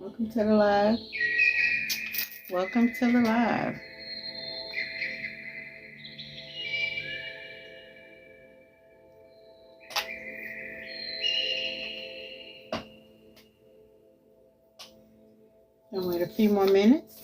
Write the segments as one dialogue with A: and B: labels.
A: Welcome to the live. Welcome to the live. I'll wait a few more minutes.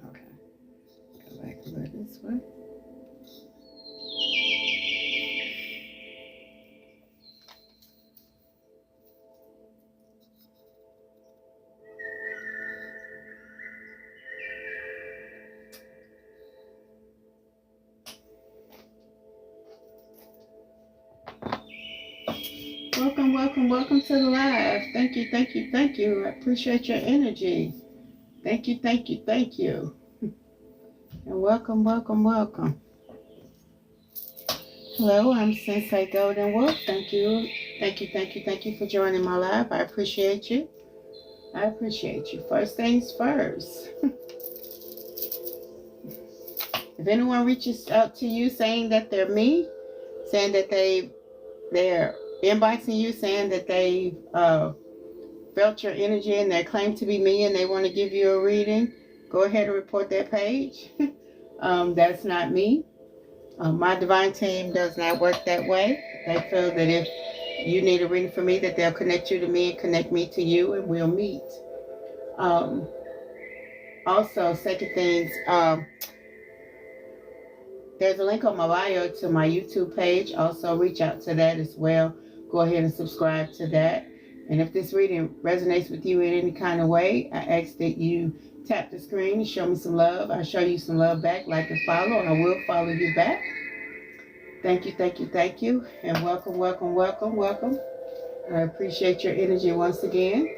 A: Okay, go back a little this way. Welcome to the live. Thank you. I appreciate your energy. Thank you. And welcome. Hello, I'm Sensei Golden Wolf. Thank you for joining my live. I appreciate you. First things first. If anyone reaches out to you saying that they're me, saying that they're inboxing you saying that they felt your energy and they claim to be me and they want to give you a reading, go ahead and report that page. That's not me. My divine team does not work that way. They feel that if you need a reading from me, that they'll connect you to me and connect me to you, and we'll meet. Also, second things, there's a link on my bio to my YouTube page. Also, reach out to that as well. Go ahead and subscribe to that. And if this reading resonates with you in any kind of way, I ask that you tap the screen and show me some love. I show you some love back, like and follow, and I will follow you back. Thank you. And welcome. I appreciate your energy once again.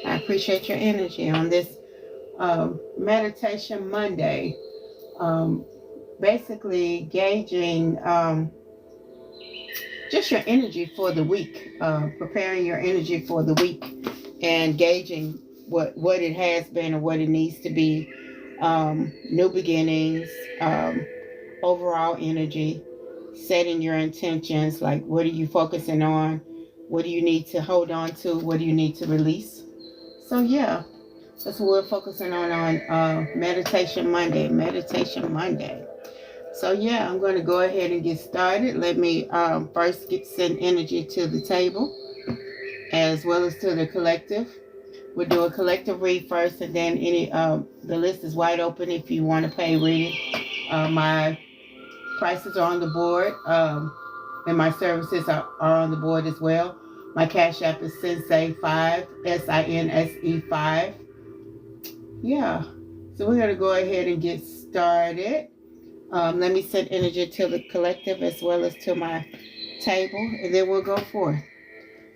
A: I appreciate your energy on this Meditation Monday. Basically gauging just your energy for the week, preparing your energy for the week and gauging what it has been and what it needs to be, new beginnings, overall energy, setting your intentions, like what are you focusing on, what do you need to hold on to, what do you need to release. So yeah, that's what we're focusing on Meditation Monday. So yeah, I'm going to go ahead and get started. Let me first send energy to the table as well as to the collective. We'll do a collective read first, and then the list is wide open if you want to pay reading. My prices are on the board, and my services are on the board as well. My Cash App is Sensei5, SINSE5. Yeah, so we're going to go ahead and get started. Let me send energy to the collective as well as to my table, and then we'll go forth.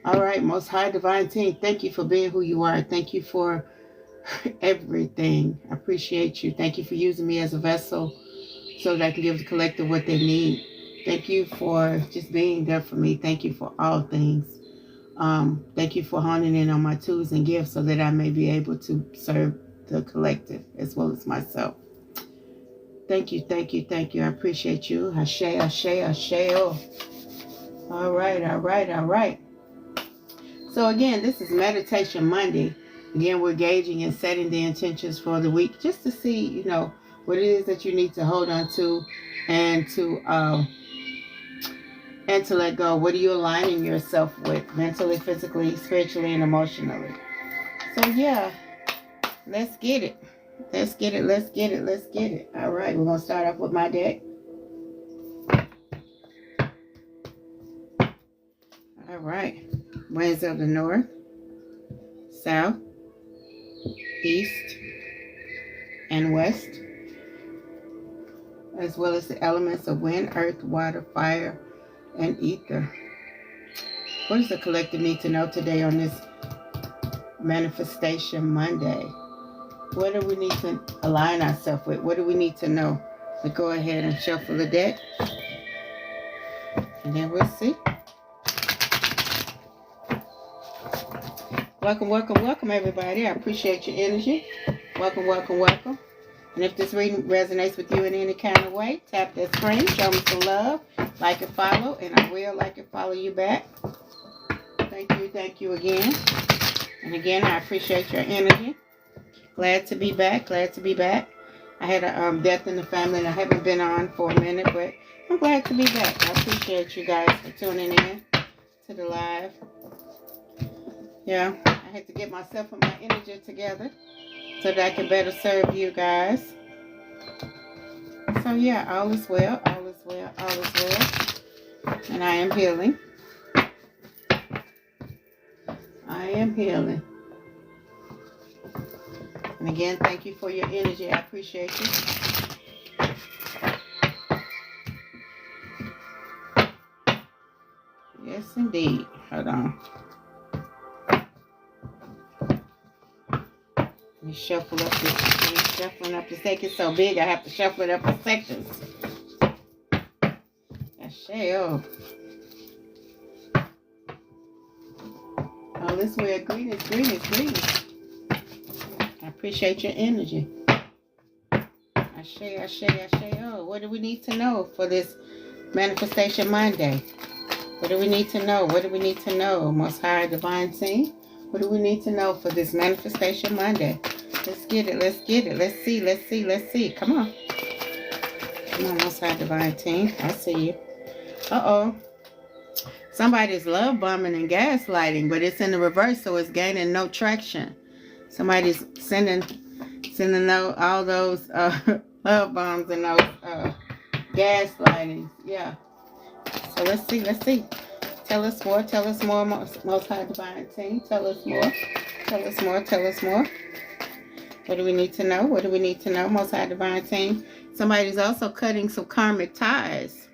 A: All right, Most High Divine Team, thank you for being who you are. Thank you for everything. I appreciate you. Thank you for using me as a vessel so that I can give the collective what they need. Thank you for just being there for me. Thank you for all things. Thank you for honing in on my tools and gifts so that I may be able to serve the collective as well as myself. Thank you. I appreciate you. Ashe. Oh. All right. So again, this is Meditation Monday. Again, we're gauging and setting the intentions for the week just to see, what it is that you need to hold on to and to let go. What are you aligning yourself with mentally, physically, spiritually, and emotionally? So yeah, let's get it. All right, we're going to start off with my deck. All right. Winds of the north, south, east, and west. as well as the elements of wind, earth, water, fire, and ether. What does the collective need to know today on this Manifestation Monday? What do we need to align ourselves with? What do we need to know? So go ahead and shuffle the deck, and then we'll see. Welcome, welcome, welcome, everybody. I appreciate your energy. Welcome, welcome, welcome. And if this reading resonates with you in any kind of way, tap that screen, show me some love, like and follow, and I will like and follow you back. Thank you again. And again, I appreciate your energy. Glad to be back, glad to be back. I had a death in the family, and I haven't been on for a minute, but I'm glad to be back. I appreciate you guys for tuning in to the live. Yeah, I had to get myself and my energy together so that I can better serve you guys. So yeah, all is well, all is well, all is well. And I am healing. I am healing. And again, thank you for your energy. I appreciate you. Yes, indeed. Hold on. Let me shuffle up this. Shuffling up this deck. It's so big, I have to shuffle it up in sections. Asheo. All this way, greetings, greetings, greetings. I appreciate your energy. Ashe, ashe, ashe. Oh, what do we need to know for this Manifestation Monday? What do we need to know? What do we need to know? Most High Divine Team. What do we need to know for this Manifestation Monday? Let's get it. Let's get it. Let's see. Let's see. Let's see. Come on. Come on, Most High Divine Team. I see you. Uh-oh. Somebody's love bombing and gaslighting, but it's in the reverse, so it's gaining no traction. Somebody's sending all those love bombs and those gaslightings. Yeah. So let's see. Let's see. Tell us more. Tell us more, Most High Divine Team. Tell us more. Tell us more. Tell us more. What do we need to know? What do we need to know, Most High Divine Team? Somebody's also cutting some karmic ties.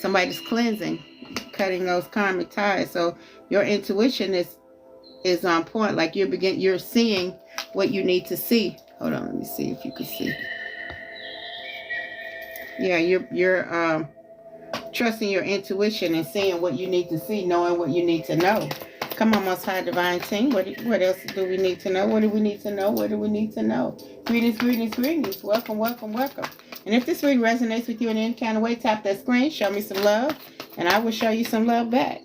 A: Somebody's cleansing, cutting those karmic ties. So your intuition is on point. Like you're seeing what you need to see. Hold on, let me see if you can see. Yeah, you're trusting your intuition and seeing what you need to see, knowing what you need to know. Come on, Most High Divine Team. What else do we need to know? What do we need to know? What do we need to know? Greetings, greetings, greetings. Welcome, welcome, welcome. And if this reading resonates with you in any kind of way, tap that screen, show me some love, and I will show you some love back.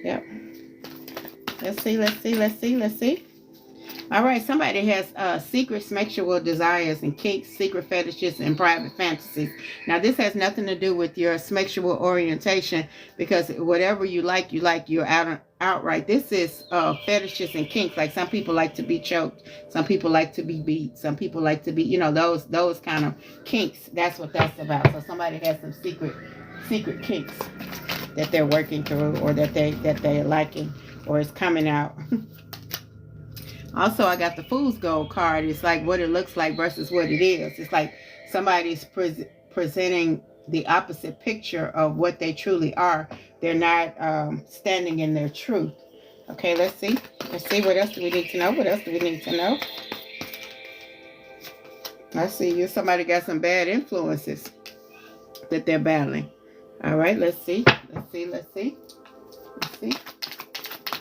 A: Yep. Let's see, let's see, let's see, let's see. All right, somebody has secret sexual desires and kinks, secret fetishes, and private fantasies. Now, this has nothing to do with your sexual orientation, because whatever you like, you're outright. This is fetishes and kinks. Like some people like to be choked. Some people like to be beat. Some people like to be, those kind of kinks. That's what that's about. So somebody has some secret kinks that they're working through, or that they're liking, or it's coming out. Also, I got the Fool's Gold card. It's like what it looks like versus what it is. It's like somebody's presenting the opposite picture of what they truly are. They're not standing in their truth. Okay, let's see. Let's see. What else do we need to know? What else do we need to know? I see you. Somebody got some bad influences that they're battling. All right, let's see. Let's see. Let's see. Let's see.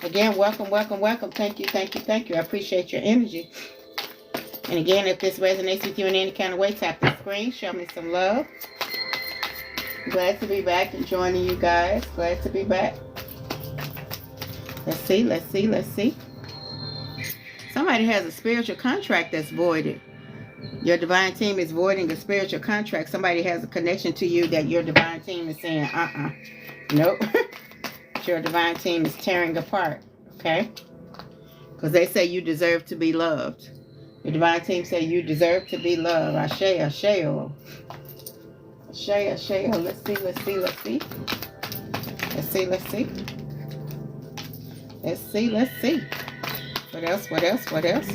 A: Again, welcome, welcome, welcome. Thank you, thank you, thank you. I appreciate your energy. And again, if this resonates with you in any kind of way, tap the screen. Show me some love. Glad to be back and joining you guys. Glad to be back. Let's see, let's see, let's see. Somebody has a spiritual contract that's voided. Your divine team is voiding a spiritual contract. Somebody has a connection to you that your divine team is saying, nope. Your divine team is tearing apart, okay? Because they say you deserve to be loved. Your divine team say you deserve to be loved. Ashe, ashe, oh. Ashe, ashe, oh. Let's see, let's see, let's see. Let's see, let's see. Let's see, let's see. What else, what else, what else?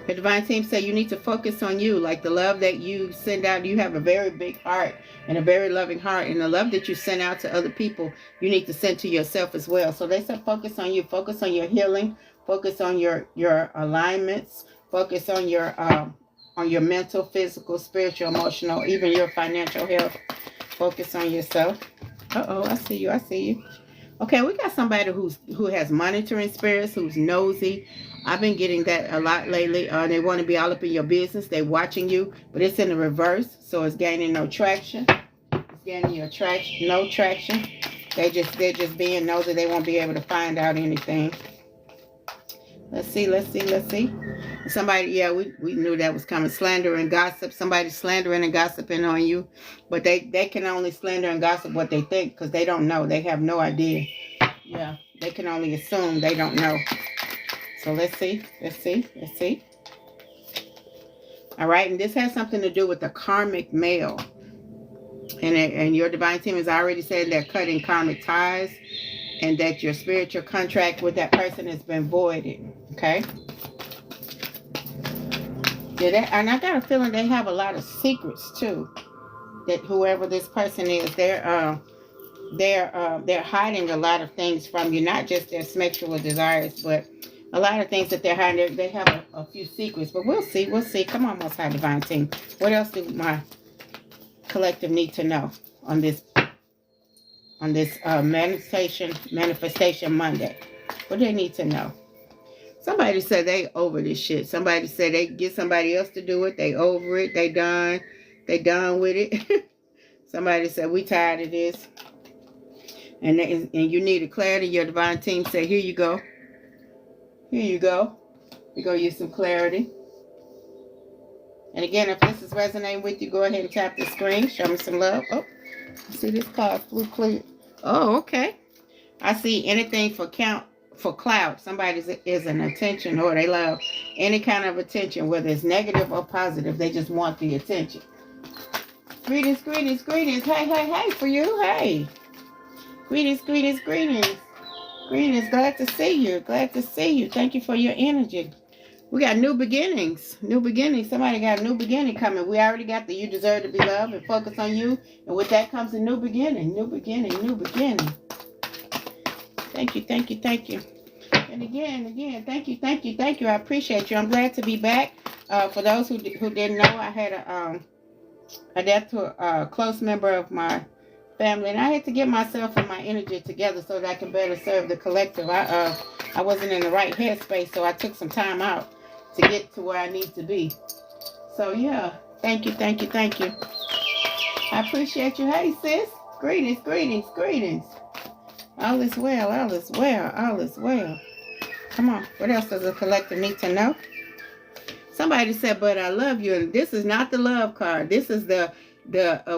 A: The divine team say you need to focus on you, like the love that you send out. You have a very big heart and a very loving heart, and the love that you send out to other people, you need to send to yourself as well. So they said focus on you, focus on your healing, focus on your alignments, focus on your mental, physical, spiritual, emotional, even your financial health. Focus on yourself. I see you. I see you. Okay, we got somebody who has monitoring spirits, who's nosy. I've been getting that a lot lately. They want to be all up in your business. They're watching you, but it's in the reverse, so it's gaining no traction. It's gaining no traction. They're just being nosy. They won't be able to find out anything. Let's see. Somebody, yeah, we knew that was coming. Slander and gossip. Somebody slandering and gossiping on you. But they can only slander and gossip what they think, because they don't know. They have no idea. Yeah, they can only assume. They don't know. So let's see. All right, and this has something to do with the karmic male. And your divine team has already said they're cutting karmic ties, and that your spiritual contract with that person has been voided. Okay? Yeah, and I got a feeling they have a lot of secrets too. That whoever this person is, they're hiding a lot of things from you, not just their sexual desires, but a lot of things that they're hiding. They have a few secrets, but we'll see. Come on, Most High Divine Team. What else do my collective need to know on this manifestation Monday? What do they need to know? Somebody said they over this shit. Somebody said they get somebody else to do it. They over it. They done with it. Somebody said we tired of this. And you need a clarity. Your divine team said, here you go. Here you go. We're going to use some clarity. And again, if this is resonating with you, go ahead and tap the screen. Show me some love. Oh, I see this card flew clear. Oh, okay. I see anything for clout. Somebody is an attention, or they love any kind of attention, whether it's negative or positive. They just want the attention. Greetings. Hey for you. Hey. Greetings. Glad to see you. Thank you for your energy. We got new beginnings. Somebody got a new beginning coming. We already got the you deserve to be loved and focus on you. And with that comes a new beginning. Thank you. And again, thank you. I appreciate you. I'm glad to be back. For those who didn't know, I had a death to a close member of my family, and I had to get myself and my energy together so that I can better serve the collective. I wasn't in the right headspace, so I took some time out to get to where I need to be. So yeah, thank you. I appreciate you. Hey sis, greetings. All is well. Come on, what else does the collective need to know? Somebody said, but I love you, and this is not the love card. This is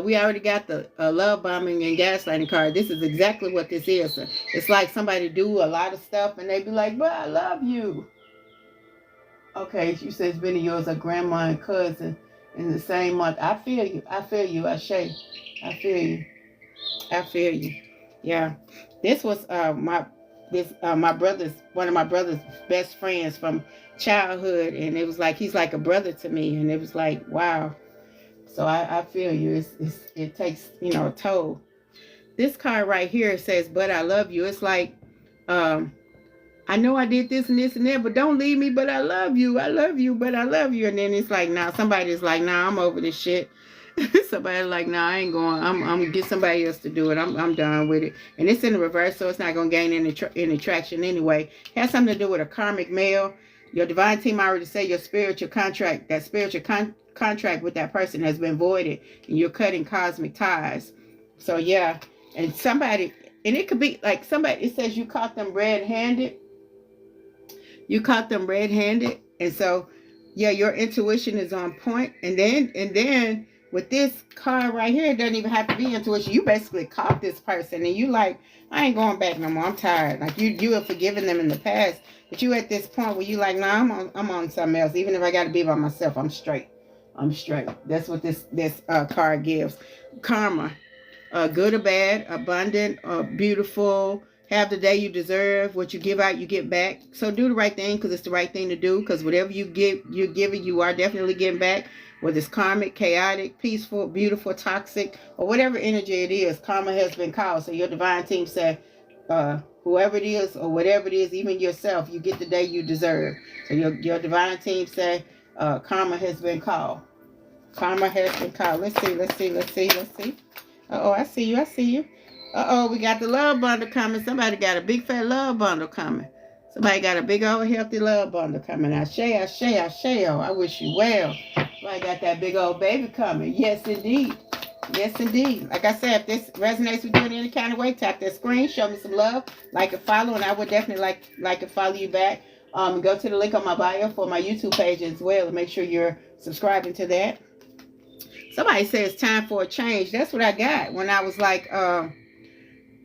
A: we already got the love bombing and gaslighting card. This is exactly what this is. It's like somebody do a lot of stuff and they be like, but I love you. Okay, you said it's been yours, a grandma and cousin in the same month. I feel you, Ashay. I feel you. Yeah. This was one of my brother's best friends from childhood, and it was like he's like a brother to me, and it was like, wow. So I feel you. It takes, a toll. This card right here says, but I love you. It's like, I know I did this and this and that, but don't leave me, but I love you. But I love you. And then it's like, somebody's like, I'm over this shit. Somebody like, I ain't going. I'm gonna get somebody else to do it. I'm done with it. And it's in the reverse, so it's not gonna gain any traction anyway. It has something to do with a karmic male. Your divine team already said your spiritual contract, that spiritual contract with that person has been voided, and you're cutting cosmic ties. So yeah, and it could be like somebody. It says you caught them red-handed. And so yeah, your intuition is on point. And then with this card right here, it doesn't even have to be intuition. You basically caught this person, and you like, I ain't going back no more. I'm tired. Like you have forgiven them in the past, but you at this point where you like, I'm on something else. Even if I got to be by myself, I'm straight. That's what this card gives. Karma, good or bad, abundant or beautiful, Have the day you deserve. What you give out, you get back. So do the right thing because it's the right thing to do. Because whatever you give, you're giving, you are definitely getting back. Whether it's karmic, chaotic, peaceful, beautiful, toxic, or whatever energy it is, karma has been called. So your divine team said, whoever it is or whatever it is, even yourself, you get the day you deserve. So your divine team said, karma has been called. Karma has been called. Let's see. Uh-oh, I see you. Uh-oh, we got the love bundle coming. Somebody got a big fat love bundle coming. Somebody got a big old healthy love bundle coming. Ashe. I wish you well. Somebody got that big old baby coming. Yes, indeed. Like I said, if this resonates with you in any kind of way, tap that screen, show me some love, like and follow, and I would definitely like to follow you back. Go to the link on my bio for my YouTube page as well, and make sure you're subscribing to that. Somebody says it's time for a change. That's what I got when I was like,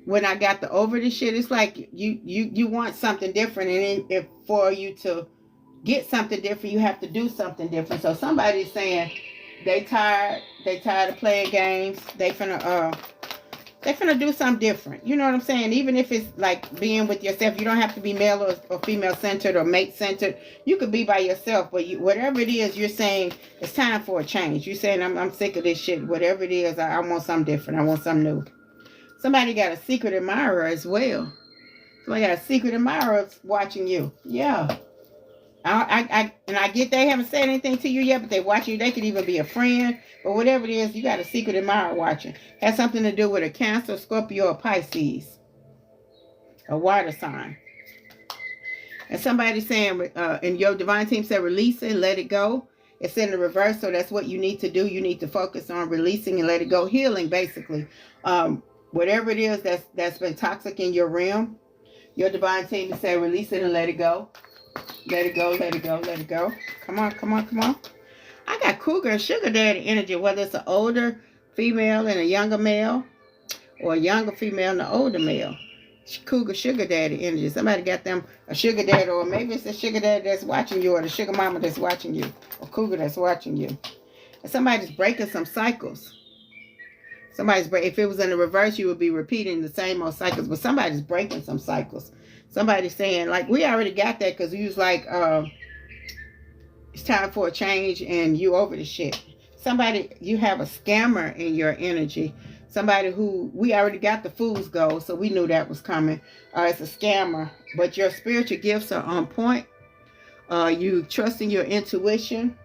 A: when I got the over this shit. It's like you want something different, and if for you to get something different, you have to do something different. So somebody's saying they tired of playing games. They finna do something different. You know what I'm saying? Even if it's like being with yourself, you don't have to be male or female centered or mate centered. You could be by yourself, but whatever it is, you're saying it's time for a change. You're saying I'm sick of this shit. Whatever it is, I want something different. I want something new. Somebody got a secret admirer as well. Somebody got a secret admirer watching you. Yeah. I get they haven't said anything to you yet, but they're watching you. They could even be a friend, but whatever it is, you got a secret admirer watching. Has something to do with a Cancer, Scorpio, or Pisces, a water sign. And somebody's saying, and your divine team said, release it, let it go. It's in the reverse, so that's what you need to do. You need to focus on releasing and let it go, healing, basically. Whatever it is that's been toxic in your realm, your divine team is saying, release it and let it go. Let it go. Come on. I got cougar and sugar daddy energy, whether it's an older female and a younger male, or a younger female and an older male. Cougar, sugar daddy energy. Somebody got them a sugar daddy, or maybe it's a sugar daddy that's watching you, or the sugar mama that's watching you, or cougar that's watching you. And somebody's breaking some cycles. If it was in the reverse, you would be repeating the same old cycles, but somebody's breaking some cycles. Somebody's saying, like, we already got that because we was like, it's time for a change and you over the shit. Somebody, you have a scammer in your energy. Somebody who, we already got the fool's gold, so we knew that was coming. It's a scammer, but your spiritual gifts are on point. You trusting your intuition.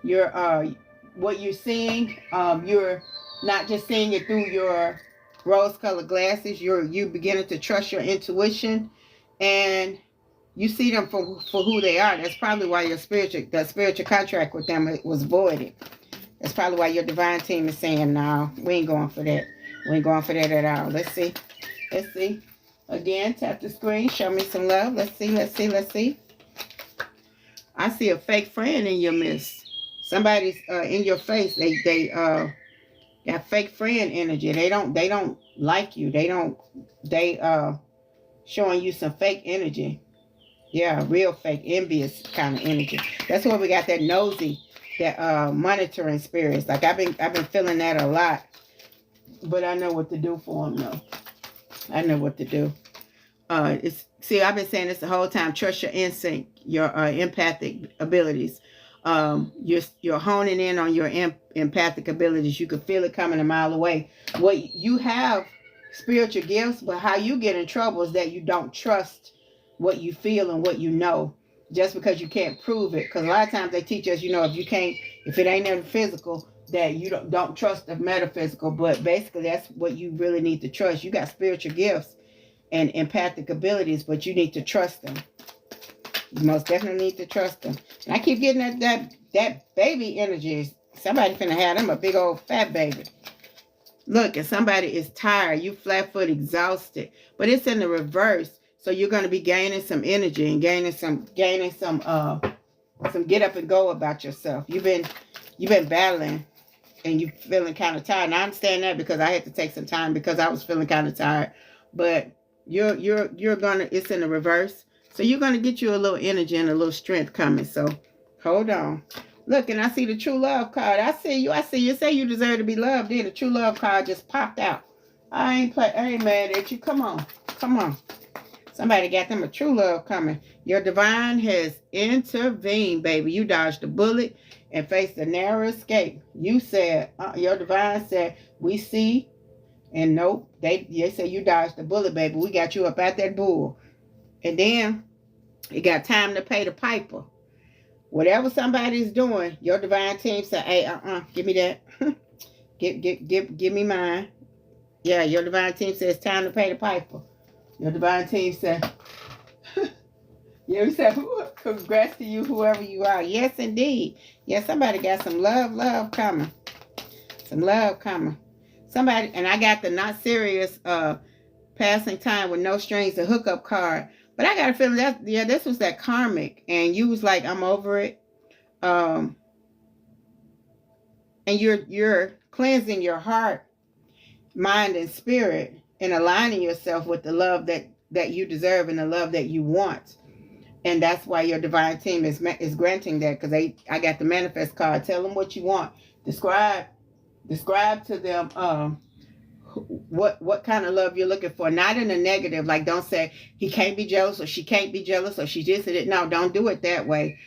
A: What you're seeing, you're not just seeing it through your rose-colored glasses. You beginning to trust your intuition, and you see them for who they are. That's probably why that spiritual contract with them was voided. That's probably why your divine team is saying, no, we ain't going for that. We ain't going for that at all. Let's see. Again, tap the screen. Show me some love. Let's see. I see a fake friend in your midst. Somebody's in your face. They got fake friend energy. They don't like you. They showing you some fake energy. Yeah, real fake, envious kind of energy. That's why we got that nosy, that monitoring spirits. Like I've been feeling that a lot. But I know what to do for them though. I know what to do. I've been saying this the whole time. Trust your instinct, your empathic abilities. You're honing in on your empathic abilities. You can feel it coming a mile away. What you have spiritual gifts, but how you get in trouble is that you don't trust what you feel and what you know, just because you can't prove it. Because a lot of times they teach us, if it ain't in the physical, that you don't trust the metaphysical. But basically, that's what you really need to trust. You got spiritual gifts and empathic abilities, but you need to trust them. You most definitely need to trust them. And I keep getting that baby energy. Somebody finna have them a big old fat baby. Look, and somebody is tired. You flat-foot exhausted. But it's in the reverse. So you're going to be gaining some energy and gaining some get up and go about yourself. You've been battling and you're feeling kind of tired. And I understand that because I had to take some time because I was feeling kind of tired. But it's in the reverse. So you're going to get you a little energy and a little strength coming. So hold on. Look, and I see the true love card. I see you. Say you deserve to be loved. Then the true love card just popped out. I ain't mad at you. Come on. Come on. Somebody got them a true love coming. Your divine has intervened, baby. You dodged a bullet and faced a narrow escape. You said, your divine said, we see, and nope. They said you dodged the bullet, baby. We got you up at that bull. And then you got time to pay the piper. Whatever somebody's doing, your divine team said, hey, give me that. give me mine. Yeah, your divine team says time to pay the piper. Your divine team said, you said, congrats to you, whoever you are. Yes, indeed. Yeah, somebody got some love coming. Some love coming. Somebody, and I got the not serious passing time with no strings to hookup card. But I got a feeling that, yeah, this was that karmic. And you was like, I'm over it. And you're cleansing your heart, mind, and spirit, and aligning yourself with the love that you deserve and the love that you want. And that's why your divine team is granting that, because I got the manifest card. Tell them what you want. Describe to them what kind of love you're looking for. Not in a negative, like don't say he can't be jealous or she can't be jealous or she just did it. No, don't do it that way.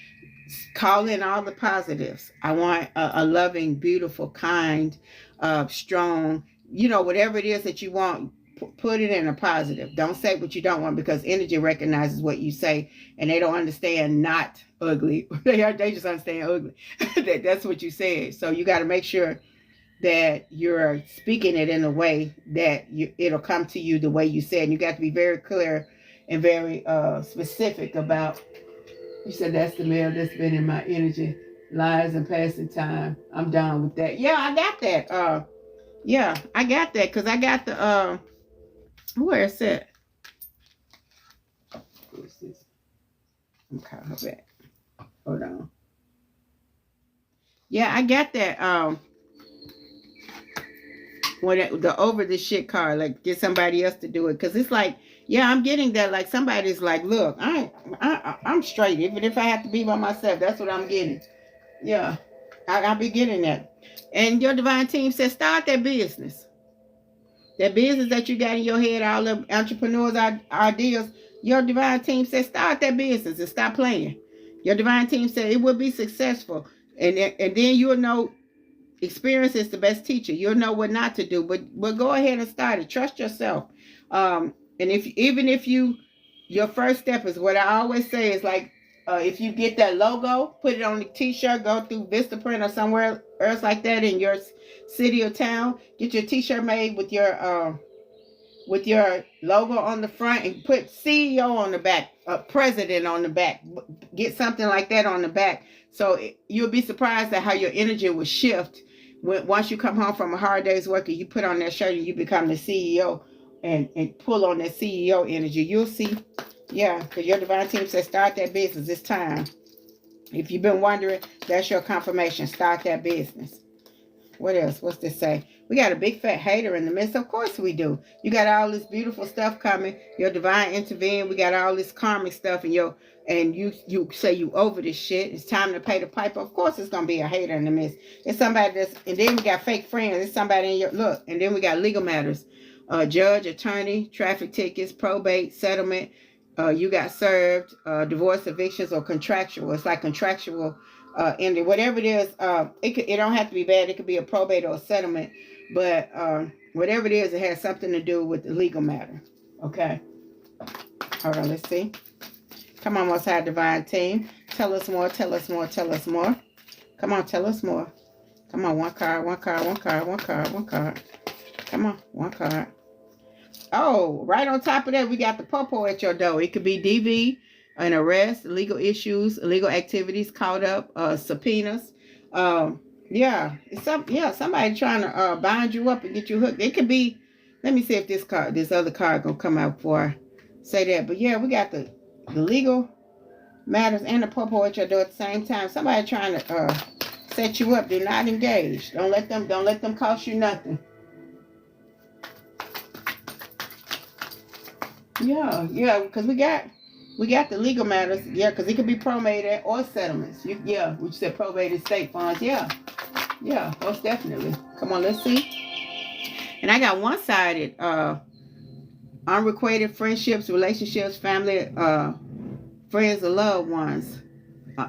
A: Call in all the positives. I want a loving, beautiful, kind, strong, whatever it is that you want, put it in a positive. Don't say what you don't want, because energy recognizes what you say, and they don't understand not ugly. They just understand ugly. That's what you said. So you got to make sure that you're speaking it in a way that it'll come to you the way you said. And you got to be very clear and very specific about. You said that's the male that's been in my energy, lies and passing time. I'm down with that. Yeah, I got that. Yeah, I got that, because I got the where is it? Where's this? I'm calling her back. Hold on. Yeah, I got that. When the over the shit card, like get somebody else to do it, because it's like, yeah, I'm getting that. Like somebody's like, look, I'm straight, even if I have to be by myself. That's what I'm getting. Yeah, I'll be getting that. And your divine team says, start that business. That business that you got in your head, all the entrepreneurs ideas. Your divine team says, start that business and stop playing. Your divine team said it will be successful, and then you'll know. Experience is the best teacher. You'll know what not to do, but go ahead and start it. Trust yourself. And if your first step is what I always say is like, if you get that logo, put it on the t-shirt, go through Vistaprint or somewhere else like that in your city or town. Get your t-shirt made with your logo on the front, and put CEO on the back, president on the back. Get something like that on the back. So you'll be surprised at how your energy will shift once you come home from a hard day's work and you put on that shirt and you become the CEO and pull on that CEO energy. You'll see. Yeah, because your divine team says start that business. It's time. If you've been wondering, that's your confirmation. Start that business. What else? What's this say? We got a big fat hater in the midst. Of course we do. You got all this beautiful stuff coming. Your divine intervene. We got all this karmic stuff, and you say you over this shit. It's time to pay the piper. Of course it's gonna be a hater in the midst. It's somebody and then we got fake friends. It's somebody in your look. And then we got legal matters. Judge, attorney, traffic tickets, probate, settlement. You got served, divorce, evictions, or contractual. It's like contractual. Ending, whatever it is, it don't have to be bad. It could be a probate or a settlement, but whatever it is, it has something to do with the legal matter. Okay. Hold on, let's see. Come on, Most High Divine Team. Tell us more. Tell us more. Tell us more. Come on, tell us more. Come on, one card. Come on, one card. Oh, right on top of that, we got the popo at your door. It could be DV, an arrest, legal issues, illegal activities caught up, subpoenas. Somebody trying to bind you up and get you hooked. It could be. Let me see if this other card gonna come out before I say that. But yeah, we got the legal matters and the popo at your door at the same time. Somebody trying to set you up. They're not engaged. Don't let them cost you nothing. Yeah, because we got the legal matters. Yeah, because it could be probated or settlements. We said probated state funds. Yeah, most definitely. Come on, let's see. And I got one-sided unrequited friendships, relationships, family, friends, or loved ones.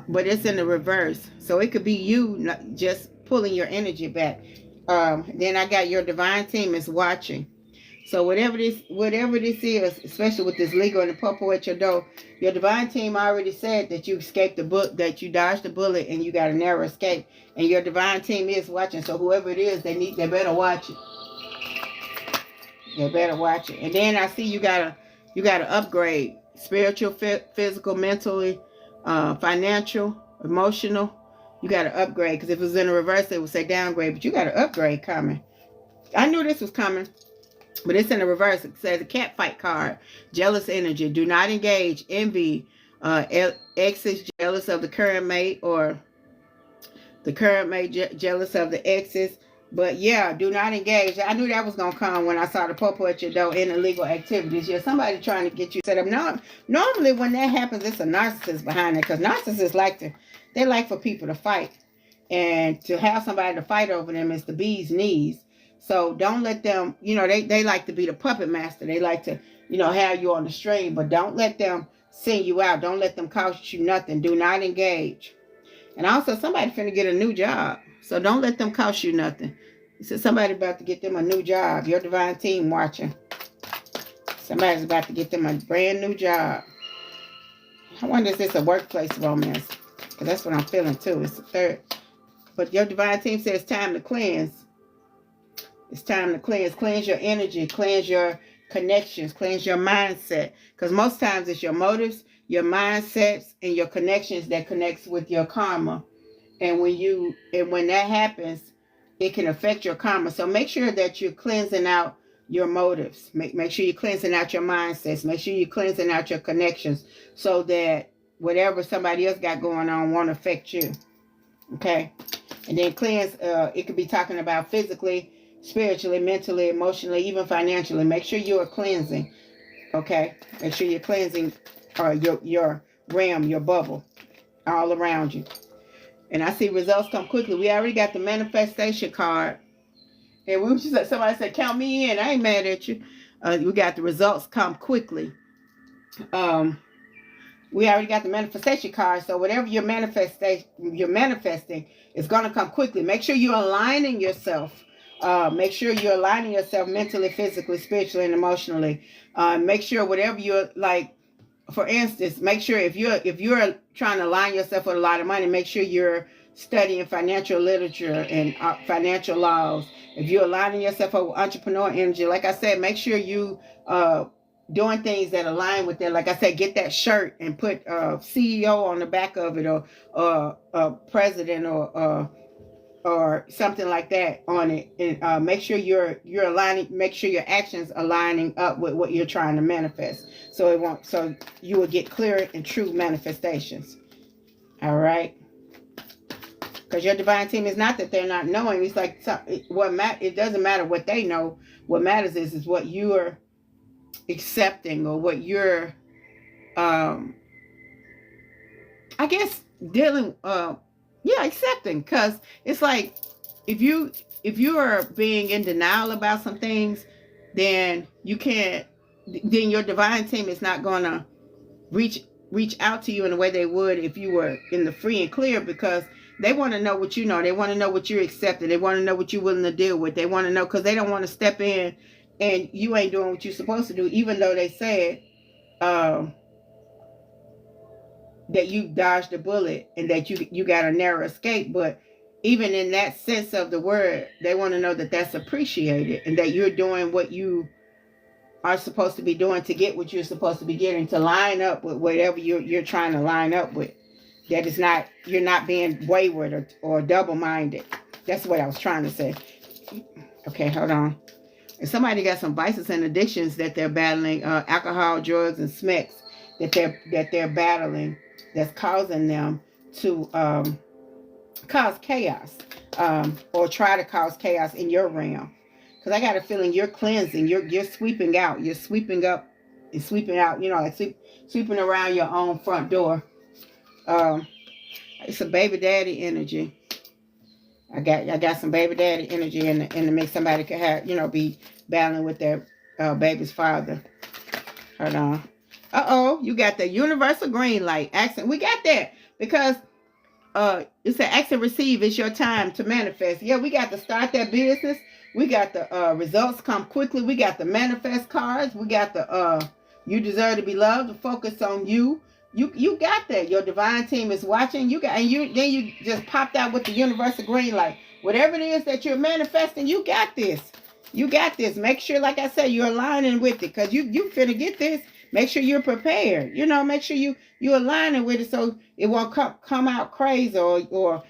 A: But it's in the reverse. So it could be you just pulling your energy back. Then I got your divine team is watching. So whatever this is, especially with this legal and the purple at your door, your divine team already said that you escaped the book, that you dodged the bullet, and you got a narrow escape. And your divine team is watching. So whoever it is, they better watch it. They better watch it. And then I see you gotta upgrade spiritual, physical, mentally, financial, emotional. You gotta upgrade, because if it was in the reverse, it would say downgrade. But you gotta upgrade coming. I knew this was coming, but it's in the reverse. It says a catfight card, jealous energy. Do not engage, envy, exes jealous of the current mate, or the current mate jealous of the exes. But yeah, do not engage. I knew that was going to come when I saw the purple at your door in illegal activities. Yeah, somebody trying to get you set up. No, normally when that happens, it's a narcissist behind it, because narcissists like for people to fight. And to have somebody to fight over them is the bee's knees. So don't let them, they like to be the puppet master. They like to, have you on the string, but don't let them sing you out. Don't let them cost you nothing. Do not engage. And also, somebody finna get a new job. So don't let them cost you nothing. He said somebody about to get them a new job. Your divine team watching. Somebody's about to get them a brand new job. I wonder if it's a workplace romance. Because that's what I'm feeling too. It's the third. But your divine team says it's time to cleanse. It's time to cleanse. Cleanse your energy. Cleanse your connections. Cleanse your mindset. Because most times it's your motives, your mindsets, and your connections that connects with your karma. And when that happens, it can affect your karma. So make sure that you're cleansing out your motives. Make sure you're cleansing out your mindsets. Make sure you're cleansing out your connections, so that whatever somebody else got going on won't affect you. Okay? And then cleanse, it could be talking about physically, spiritually, mentally, emotionally, even financially. Make sure you are cleansing. Okay? Make sure you're cleansing your realm, your bubble, all around you. And I see results come quickly. We already got the manifestation card. And somebody said, count me in. I ain't mad at you. We got the results come quickly. We already got the manifestation card. So whatever you're manifesting is going to come quickly. Make sure you're aligning yourself. Make sure you're aligning yourself mentally, physically, spiritually, and emotionally. Make sure whatever you're like, for instance, make sure if you're trying to align yourself with a lot of money, make sure you're studying financial literature and financial laws. If you're aligning yourself with entrepreneur energy, like I said, make sure you doing things that align with that. Like I said, get that shirt and put CEO on the back of it, or president, or something like that on it, and make sure you're aligning. Make sure your actions aligning up with what you're trying to manifest, so you will get clear and true manifestations. All right, because your divine team is not that they're not knowing. It's like it doesn't matter what they know. What matters is what you're accepting, or what you're I guess dealing accepting. Because it's like if you are being in denial about some things, then your divine team is not gonna reach out to you in the way they would if you were in the free and clear, because they want to know what you know. They want to know what you're accepting. They want to know what you're willing to deal with. They want to know, because they don't want to step in and you ain't doing what you're supposed to do, even though they said that you dodged a bullet and that you got a narrow escape. But even in that sense of the word, they want to know that that's appreciated, and that you're doing what you are supposed to be doing to get what you're supposed to be getting, to line up with whatever you're trying to line up with. That is not, you're not being wayward or double-minded. That's what I was trying to say. Okay, hold on. If somebody got some vices and addictions that they're battling, alcohol, drugs, and smecks that they're battling, that's causing them to cause chaos, or try to cause chaos in your realm. Because I got a feeling you're cleansing, you're sweeping out, you're sweeping up and sweeping out, like sweeping around your own front door. It's a baby daddy energy. I got some baby daddy energy in the mix. Somebody could have, be battling with their baby's father. Hold on. Uh-oh, you got the universal green light. Accent. We got that because it's an ask and receive. It's your time to manifest. Yeah, we got to start that business. We got the results come quickly. We got the manifest cards. We got the you deserve to be loved. The focus on you. You got that. Your divine team is watching. You got, and you just popped out with the universal green light. Whatever it is that you're manifesting, you got this. You got this. Make sure, like I said, you're aligning with it, because you finna get this. Make sure you're prepared. Make sure you're aligning with it so it won't come out crazy or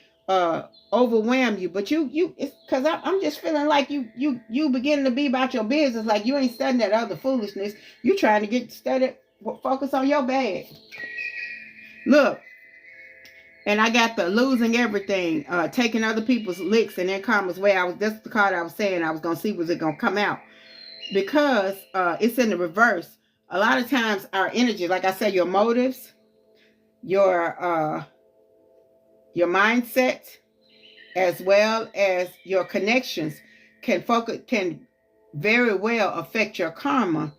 A: overwhelm you. But it's because I'm just feeling like you beginning to be about your business. Like you ain't studying that other foolishness. You trying to get started. Focus on your bag. Look, and I got the losing everything, taking other people's licks and their karma's way. That's the card I was saying I was gonna see, was it gonna come out, because it's in the reverse. A lot of times our energy, like I said, your motives, your mindset, as well as your connections can very well affect your karma.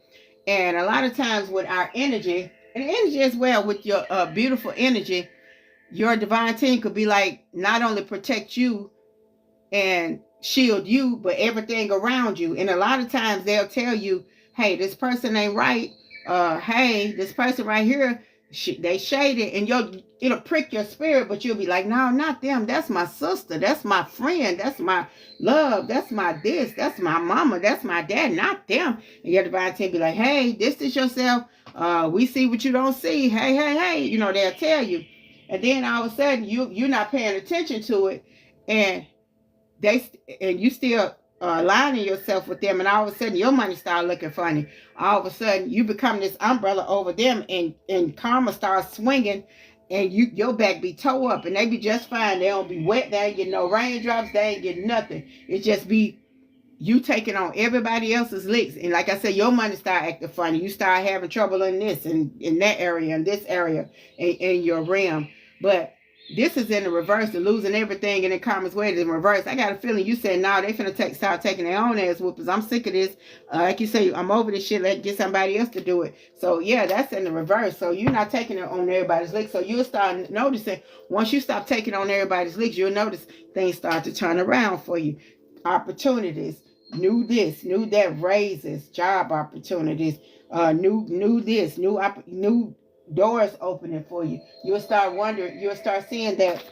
A: And a lot of times with our energy, and energy as well, with your beautiful energy, your divine team could be like, not only protect you and shield you, but everything around you. And a lot of times they'll tell you, hey, this person ain't right. Hey, this person right here, they shaded, and it'll prick your spirit, but you'll be like, no, not them. That's my sister. That's my friend. That's my love. That's my this. That's my mama. That's my dad. Not them. And your divine team be like, hey, distance yourself. We see what you don't see. Hey, hey, hey. They'll tell you. And then all of a sudden you're not paying attention to it, and you still aligning yourself with them, and all of a sudden your money start looking funny. All of a sudden you become this umbrella over them, and karma starts swinging, and your back be toe up, and they be just fine. They don't be wet. They ain't get no raindrops. They ain't get nothing. It just be you taking on everybody else's licks. And like I said, your money start acting funny. You start having trouble in this and in that area and this area in your realm. But this is in the reverse, the losing everything, and then karma's way is in reverse. I got a feeling you said, nah, they finna start taking their own ass whoopers. I'm sick of this. Like you say, I'm over this shit. Let's get somebody else to do it. So yeah, that's in the reverse. So you're not taking it on everybody's licks. So you'll start noticing, once you stop taking on everybody's licks, you'll notice things start to turn around for you. Opportunities, new this, new that, raises, job opportunities, new this, new doors opening for you. You'll start wondering, you'll start seeing that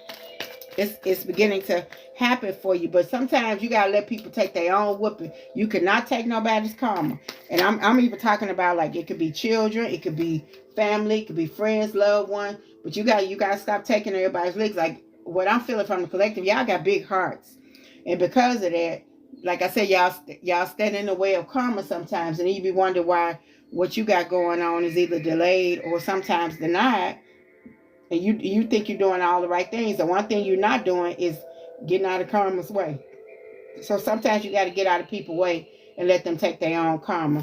A: it's beginning to happen for you. But sometimes you gotta let people take their own whooping. You cannot take nobody's karma. And I'm even talking about, like, it could be children, it could be family, it could be friends, loved one. But you gotta stop taking everybody's licks. Like what I'm feeling from the collective, y'all got big hearts, and because of that, like I said, y'all stand in the way of karma sometimes, and you be wondering why what you got going on is either delayed or sometimes denied, and you think you're doing all the right things. The one thing you're not doing is getting out of karma's way. So sometimes you got to get out of people's way and let them take their own karma.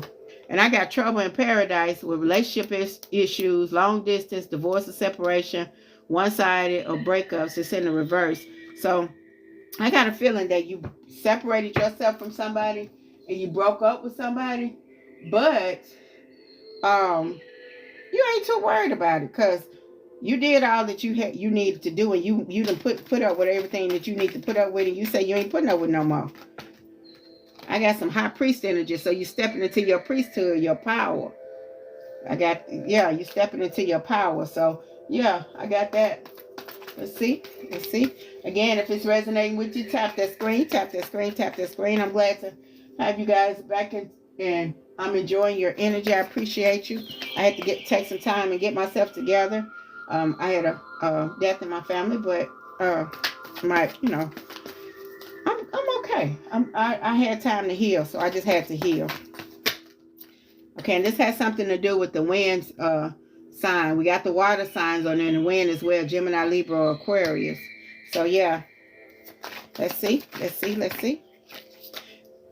A: And I got trouble in paradise with relationship issues, long distance, divorce or separation, one-sided, or breakups. It's in the reverse. So I got a feeling that you separated yourself from somebody and you broke up with somebody, but you ain't too worried about it, because you did all that you needed to do, and you done put up with everything that you need to put up with, and you say you ain't putting up with no more. I got some high priest energy, so you stepping into your priesthood, your power. You stepping into your power. So yeah, I got that. Let's see. Again, if it's resonating with you, tap that screen. I'm glad to have you guys back in, and I'm enjoying your energy. I appreciate you. I had to take some time and get myself together. I had a death in my family, but I'm okay. I had time to heal, so I just had to heal. Okay, and this has something to do with the winds sign. We got the water signs on there, and the wind as well, Gemini, Libra, or Aquarius. So yeah, let's see.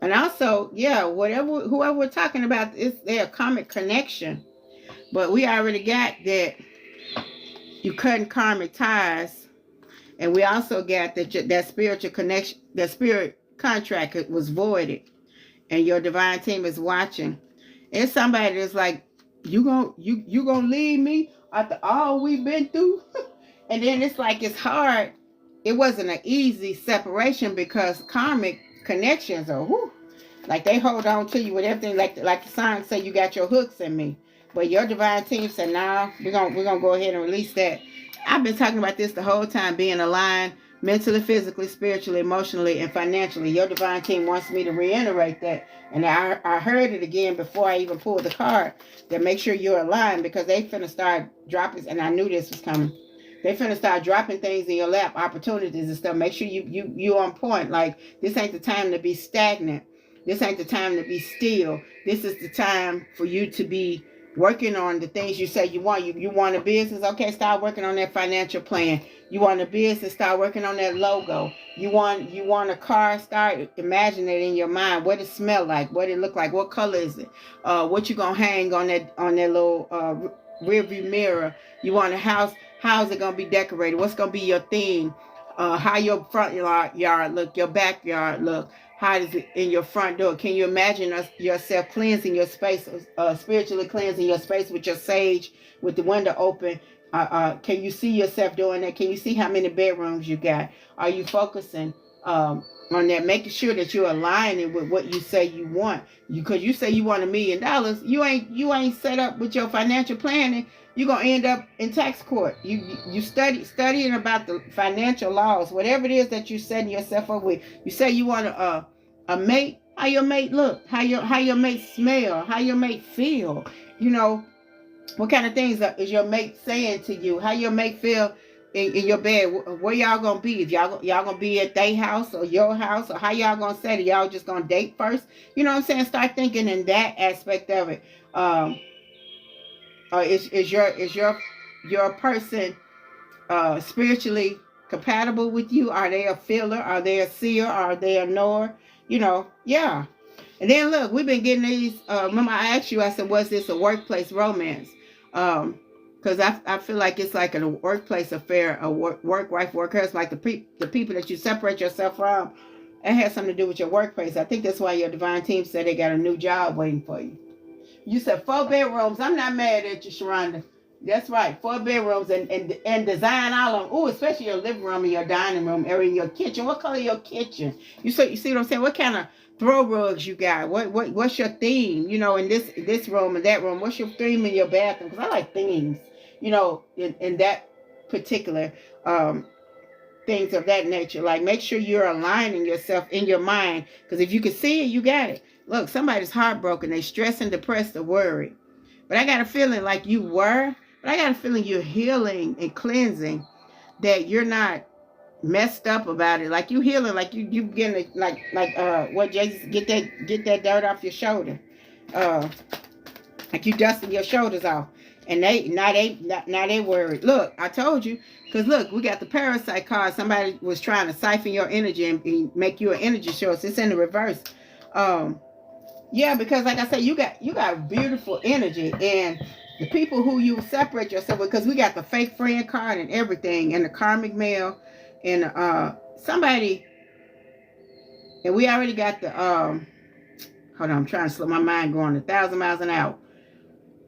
A: And also, yeah, whoever we're talking about, is their karmic connection. But we already got that you cutting karmic ties. And we also got that spiritual connection, that spirit contract was voided. And your divine team is watching. It's somebody that's like you gonna leave me after all we've been through? And then it's like it's hard. It wasn't an easy separation because karmic connections are whew, like they hold on to you with everything. Like the song say, you got your hooks in me, but your divine team said, "Nah, we're gonna go ahead and release that." I've been talking about this the whole time, being aligned mentally, physically, spiritually, emotionally, and financially. Your divine team wants me to reiterate that, and I heard it again before I even pulled the card. That make sure you're aligned because they finna start dropping, and I knew this was coming. They finna start dropping things in your lap, opportunities and stuff. Make sure you on point. Like, this ain't the time to be stagnant. This ain't the time to be still. This is the time for you to be working on the things you say you want. You want a business? Okay, start working on that financial plan. You want a business? Start working on that logo. You want a car? Start imagining it in your mind. What it smell like? What it look like? What color is it? What you gonna hang on that little rear view mirror? You want a house? How's it gonna be decorated? What's gonna be your theme? How your front yard look? Your backyard look? How is it in your front door? Can you imagine yourself cleansing your space, spiritually cleansing your space with your sage, with the window open? Can you see yourself doing that? Can you see how many bedrooms you got? Are you focusing on that? Making sure that you're aligning with what you say you want. Because you say you want $1 million, you ain't set up with your financial planning. You're gonna end up in tax court. You studying about the financial laws, whatever it is that you're setting yourself up with. You say you want a mate. How your mate look? How your mate smell? How your mate feel? You know, what kind of things is your mate saying to you? How your mate feel in your bed? Where y'all gonna be? If y'all gonna be at their house or your house, or how y'all gonna set it? Y'all just gonna date first? You know what I'm saying? Start thinking in that aspect of it. Is your person spiritually compatible with you? Are they a feeler? Are they a seer? Are they a knower? You know, yeah. And then look, we've been getting these. Remember, I asked you. I said, "Was this a workplace romance?" Because I feel like it's like a workplace affair, a work wife, work husband, like the people that you separate yourself from. It has something to do with your workplace. I think that's why your divine team said they got a new job waiting for you. You said 4 bedrooms. I'm not mad at you, Sharonda. That's right. 4 bedrooms and design all of them. Ooh, especially your living room and your dining room area, your kitchen. What color your kitchen? You see what I'm saying? What kind of throw rugs you got? What's your theme? You know, in this room and that room. What's your theme in your bathroom? Because I like themes. You know, in that particular things of that nature. Like, make sure you're aligning yourself in your mind. Because if you can see it, you got it. Look, somebody's heartbroken. They stressed and depressed or worried. But I got a feeling like you were. But I got a feeling you're healing and cleansing. That you're not messed up about it. Like you healing. Like you getting like what Jesus, get that dirt off your shoulder. Like you dusting your shoulders off. And they worried. Look, I told you. Because look, we got the parasite card. Somebody was trying to siphon your energy and make you an energy source. It's in the reverse. Yeah, because like I said, you got beautiful energy, and the people who you separate yourself with, because we got the fake friend card and everything, and the karmic mail, and somebody, and we already got the hold on, I'm trying to slow my mind going 1,000 miles an hour.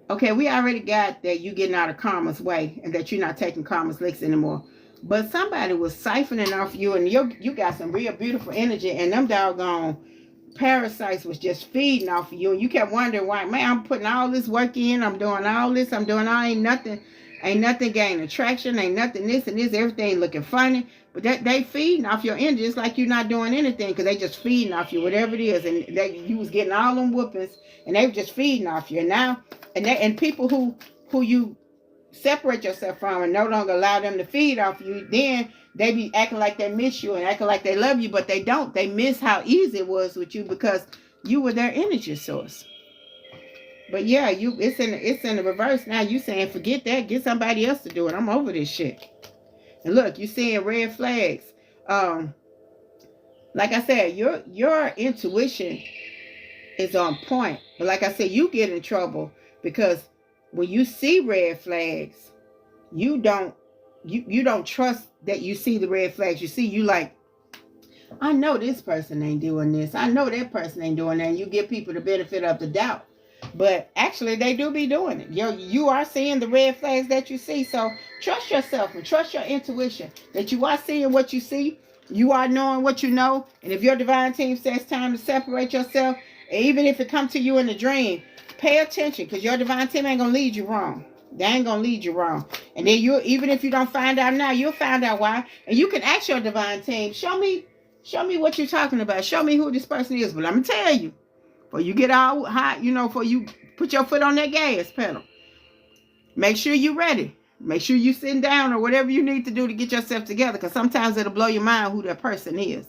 A: Okay, we already got that you getting out of karma's way, and that you're not taking karma's licks anymore. But somebody was siphoning off you, and you got some real beautiful energy, and them doggone parasites was just feeding off of you, and you kept wondering why. Man, I'm putting all this work in, I'm doing all this, ain't nothing gaining traction, ain't nothing this and this, everything looking funny. But they feeding off your energy. It's like you're not doing anything because they just feeding off you, whatever it is, and you was getting all them whoopings, and they were just feeding off you. And now, and people who you separate yourself from and no longer allow them to feed off you, then they be acting like they miss you and acting like they love you, but they don't. They miss how easy it was with you because you were their energy source. But yeah, it's in the reverse now. You saying forget that, get somebody else to do it. I'm over this shit. And look, you seeing red flags. Like I said, your intuition is on point. But like I said, you get in trouble because when you see red flags, you don't trust that you see the red flags. You like, I know this person ain't doing this. I know that person ain't doing that. And you give people the benefit of the doubt. But actually, they do be doing it. You are seeing the red flags that you see. So trust yourself and trust your intuition that you are seeing what you see. You are knowing what you know. And if your divine team says time to separate yourself, even if it comes to you in a dream, pay attention, because your divine team ain't going to lead you wrong. They ain't going to lead you wrong. And then even if you don't find out now, you'll find out why. And you can ask your divine team, show me what you're talking about. Show me who this person is. But I'm going to tell you, before you get all hot, before you put your foot on that gas pedal, make sure you're ready. Make sure you're sitting down or whatever you need to do to get yourself together, because sometimes it'll blow your mind who that person is.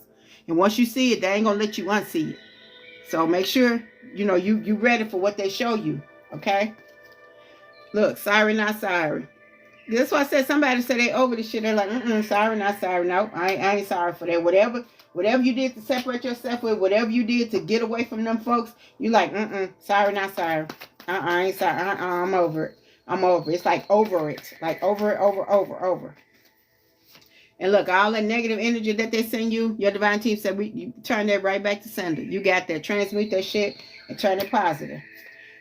A: And once you see it, they ain't going to let you unsee it. So make sure, you ready for what they show you, okay? Look, sorry, not sorry. That's why I said somebody said they over this shit. They're like, sorry, not sorry. No, I ain't sorry for that. Whatever you did to separate yourself with, whatever you did to get away from them folks, you like, sorry, not sorry. I ain't sorry. I'm over it. I'm over it. It's like over it. Like over it, over. And look, all that negative energy that they send you, your divine team said, you turn that right back to sender. You got that. Transmute that shit and turn it positive.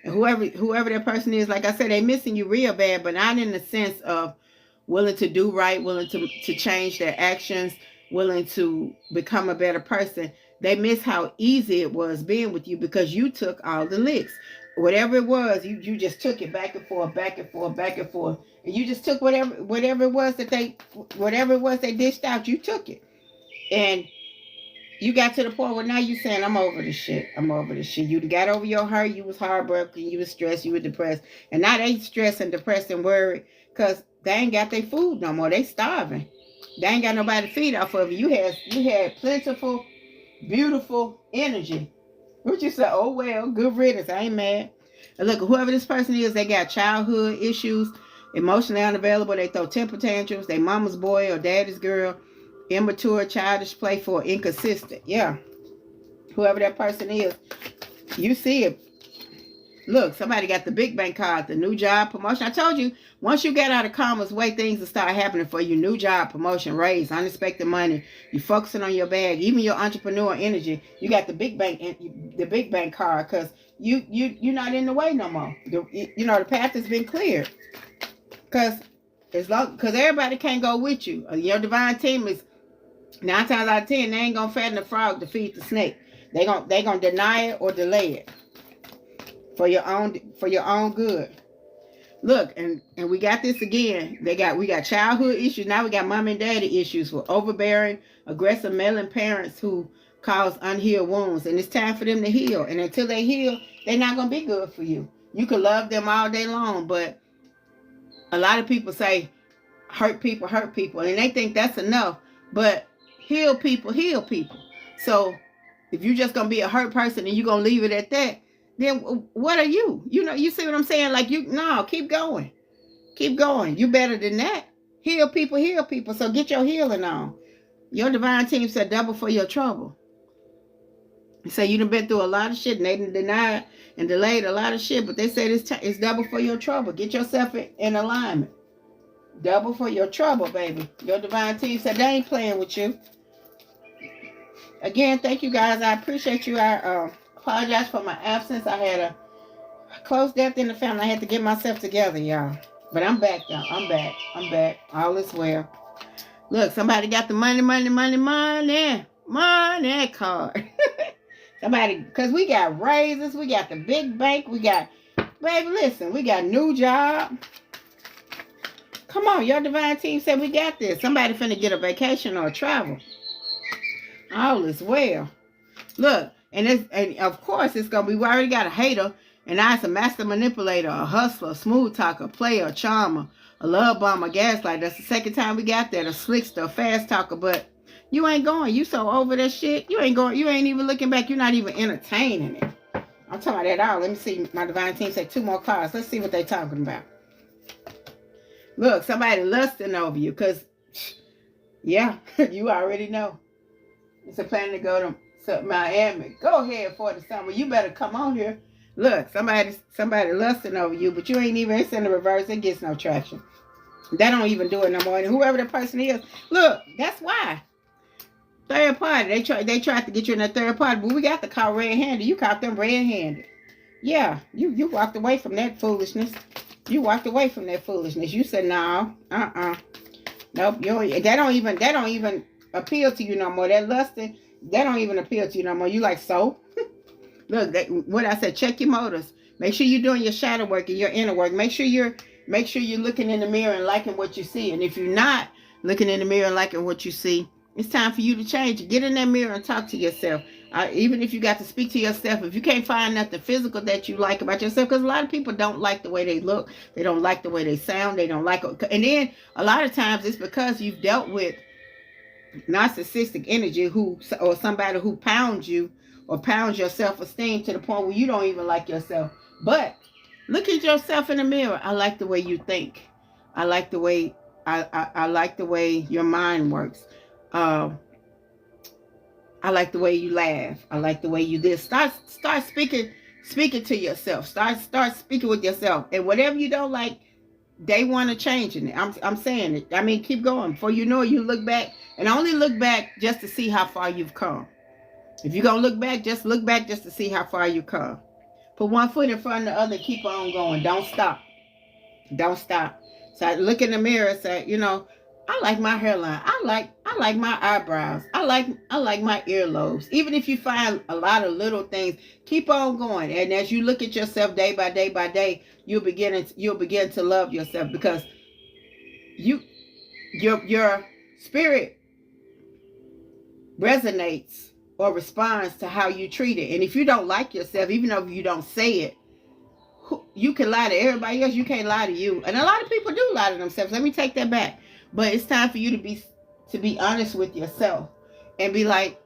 A: And whoever that person is, like I said, they missing you real bad, but not in the sense of willing to do right, willing to change their actions, willing to become a better person. They miss how easy it was being with you because you took all the licks. Whatever it was, you just took it back and forth. And you just took whatever it was they dished out, you took it. And you got to the point where now you saying, I'm over this shit. You got over your hurt. You was heartbroken. You was stressed. You were depressed. And now they stressed and depressed and worried because they ain't got their food no more. They starving. They ain't got nobody to feed off of you. You had plentiful, beautiful energy. What you say? Oh, well, good riddance. I ain't mad. And look, whoever this person is, they got childhood issues, emotionally unavailable. They throw temper tantrums. They mama's boy or daddy's girl. Immature, childish, playful, inconsistent. Yeah. Whoever that person is, you see it. Look, somebody got the big bank card, the new job, promotion. I told you, once you get out of karma's way, things will start happening for you. New job, promotion, raise, unexpected money. You focusing on your bag, even your entrepreneur energy. You got the big bank card, because you're not in the way no more. The path has been cleared. Because everybody can't go with you. Your divine team is 9 times out of 10, they ain't gonna fatten the frog to feed the snake. They gonna deny it or delay it for your own good. Look, and we got this again. We got childhood issues. Now we got mom and daddy issues with overbearing, aggressive male parents who cause unhealed wounds. And it's time for them to heal. And until they heal, they're not gonna be good for you. You can love them all day long, but a lot of people say hurt people, and they think that's enough. But heal people. So if you're just going to be a hurt person and you're going to leave it at that, then what are you? You see what I'm saying? Like, keep going. You better than that. Heal people. So get your healing on. Your divine team said double for your trouble. So you done been through a lot of shit, and they done denied and delayed a lot of shit, but they said it's double for your trouble. Get yourself in alignment. Double for your trouble, baby. Your divine team said they ain't playing with you. Again, thank you guys. I appreciate you. I apologize for my absence. I had a close death in the family. I had to get myself together, y'all. But I'm back, y'all. I'm back. All is well. Look, somebody got the money card. Somebody, because we got raises. We got the big bank. Baby, listen, we got new job. Come on, your divine team said we got this. Somebody finna get a vacation or travel. All is well. Look, and of course it's gonna be. We already got a hater, and now it's a master manipulator, a hustler, a smooth talker, a player, a charmer, a love bomber, a gaslighter. That's the second time we got that. A slickster, a fast talker. But you ain't going. You so over that shit. You ain't going. You ain't even looking back. You're not even entertaining it. I'm talking about that all. Let me see. My divine team said 2 more cards. Let's see what they talking about. Look, somebody lusting over you, because, yeah, you already know. It's a plan to go to Miami. Go ahead for the summer. You better come on here. Look, somebody lusting over you, but you ain't even, it's in the reverse. It gets no traction. They don't even do it no more. And whoever the person is, look, that's why. Third party. They tried to get you in that third party, but we got the call red-handed. You caught them red-handed. Yeah, you walked away from that foolishness. You walked away from that foolishness. You said, no, nope, that don't even appeal to you no more. That lusting, that don't even appeal to you no more. You like, so? Look, what I said, check your motives. Make sure you're doing your shadow work and your inner work. Make sure you're looking in the mirror and liking what you see. And if you're not looking in the mirror and liking what you see, it's time for you to change it. Get in that mirror and talk to yourself. Even if you got to speak to yourself, if you can't find nothing physical that you like about yourself, because a lot of people don't like the way they look, they don't like the way they sound, they don't like it. And then a lot of times it's because you've dealt with narcissistic energy or somebody who pounds you or pounds your self-esteem to the point where you don't even like yourself. But look at yourself in the mirror. I like the way you think. I like the way I like the way your mind works. I like the way you laugh. I like the way you this. Start speaking to yourself. Start speaking with yourself. And whatever you don't like, they want to change it. I'm saying it. I mean, keep going. Before you know it, you look back, and only look back just to see how far you've come. If you're gonna look back just to see how far you come. Put one foot in front of the other. Keep on going. Don't stop. Don't stop. So I look in the mirror and say, I like my hairline. I like my eyebrows. I like my earlobes. Even if you find a lot of little things, keep on going. And as you look at yourself day by day by day, you'll begin to love yourself, because your spirit resonates or responds to how you treat it. And if you don't like yourself, even though you don't say it, you can lie to everybody else. You can't lie to you. And a lot of people do lie to themselves. Let me take that back. But it's time for you to be honest with yourself and be like,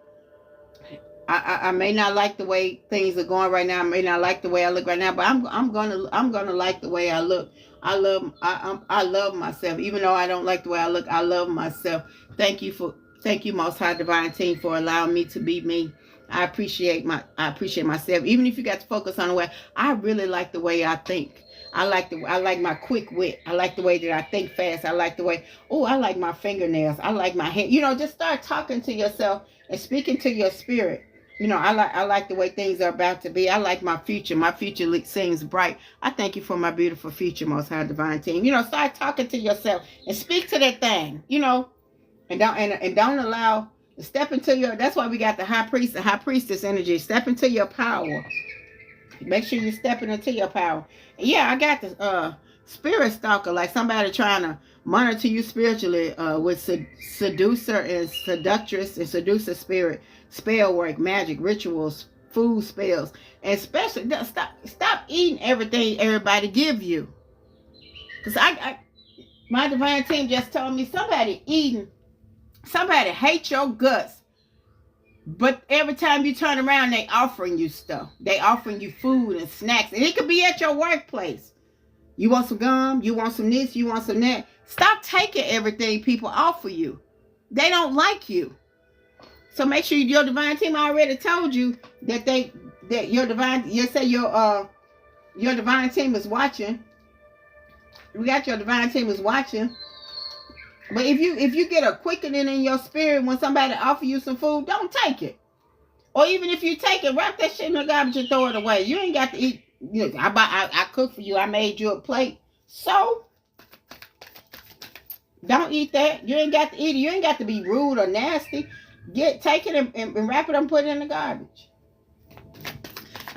A: I may not like the way things are going right now. I may not like the way I look right now, but I'm gonna like the way I look. I love myself, even though I don't like the way I look. I love myself. Thank you, Most High Divine Team, for allowing me to be me. I appreciate myself. Even if you got to focus on the way, I really like the way I think. I like my quick wit. I like the way that I think fast. I like the way, I like my fingernails. I like my hair. Just start talking to yourself and speaking to your spirit. I like the way things are about to be. I like my future. My future seems bright. I thank you for my beautiful future, Most High Divine Team. Start talking to yourself and speak to that thing. And don't allow, step into your, that's why we got the high priest and high priestess energy. Step into your power. Make sure you're stepping into your power. Yeah, I got this spirit stalker, like somebody trying to monitor you spiritually with seducer and seductress and seducer spirit, spell work, magic, rituals, food spells. And especially, stop eating everything everybody give you. Because my divine team just told me somebody hates your guts. But every time you turn around, they offering you stuff. They offering you food and snacks. And it could be at your workplace. You want some gum? You want some this? You want some that? Stop taking everything people offer you. They don't like you. So make sure your divine team, I already told you that your divine team is watching. We got your divine team is watching. But if you get a quickening in your spirit when somebody offer you some food, don't take it. Or even if you take it, wrap that shit in the garbage and throw it away. You ain't got to eat. I cooked for you. I made you a plate. So don't eat that. You ain't got to eat it. You ain't got to be rude or nasty. Take it and wrap it and put it in the garbage.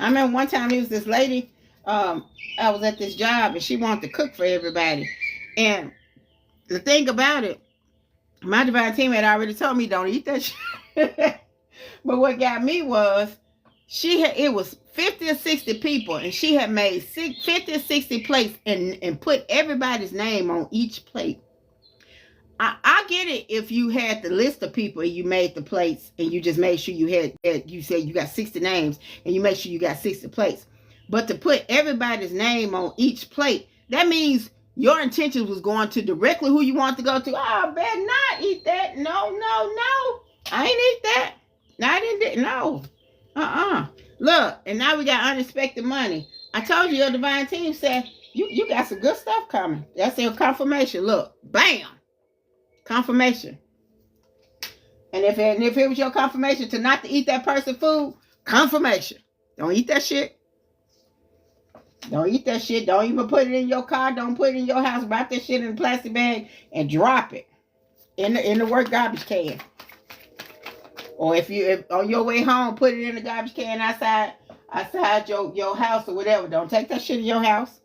A: I remember one time there was this lady. I was at this job and she wanted to cook for everybody. And the thing about it, my divine team had already told me don't eat that shit. But what got me was it was 50 or 60 people, and she had made 50 or 60 plates and put everybody's name on each plate. I get it if you had the list of people and you made the plates and you just made sure you said you got 60 names and you made sure you got 60 plates. But to put everybody's name on each plate, that means your intention was going to directly who you want to go to. I better not eat that. No. I ain't eat that. I didn't. No. Look, and now we got unexpected money. I told you your divine team said, you got some good stuff coming. That's your confirmation. Look, bam. Confirmation. And if it was your confirmation to not to eat that person's food, confirmation. Don't eat that shit. Don't eat that shit. Don't even put it in your car. Don't put it in your house. Wrap that shit in a plastic bag and drop it in the work garbage can. Or if on your way home, put it in the garbage can outside your house or whatever. Don't take that shit in your house.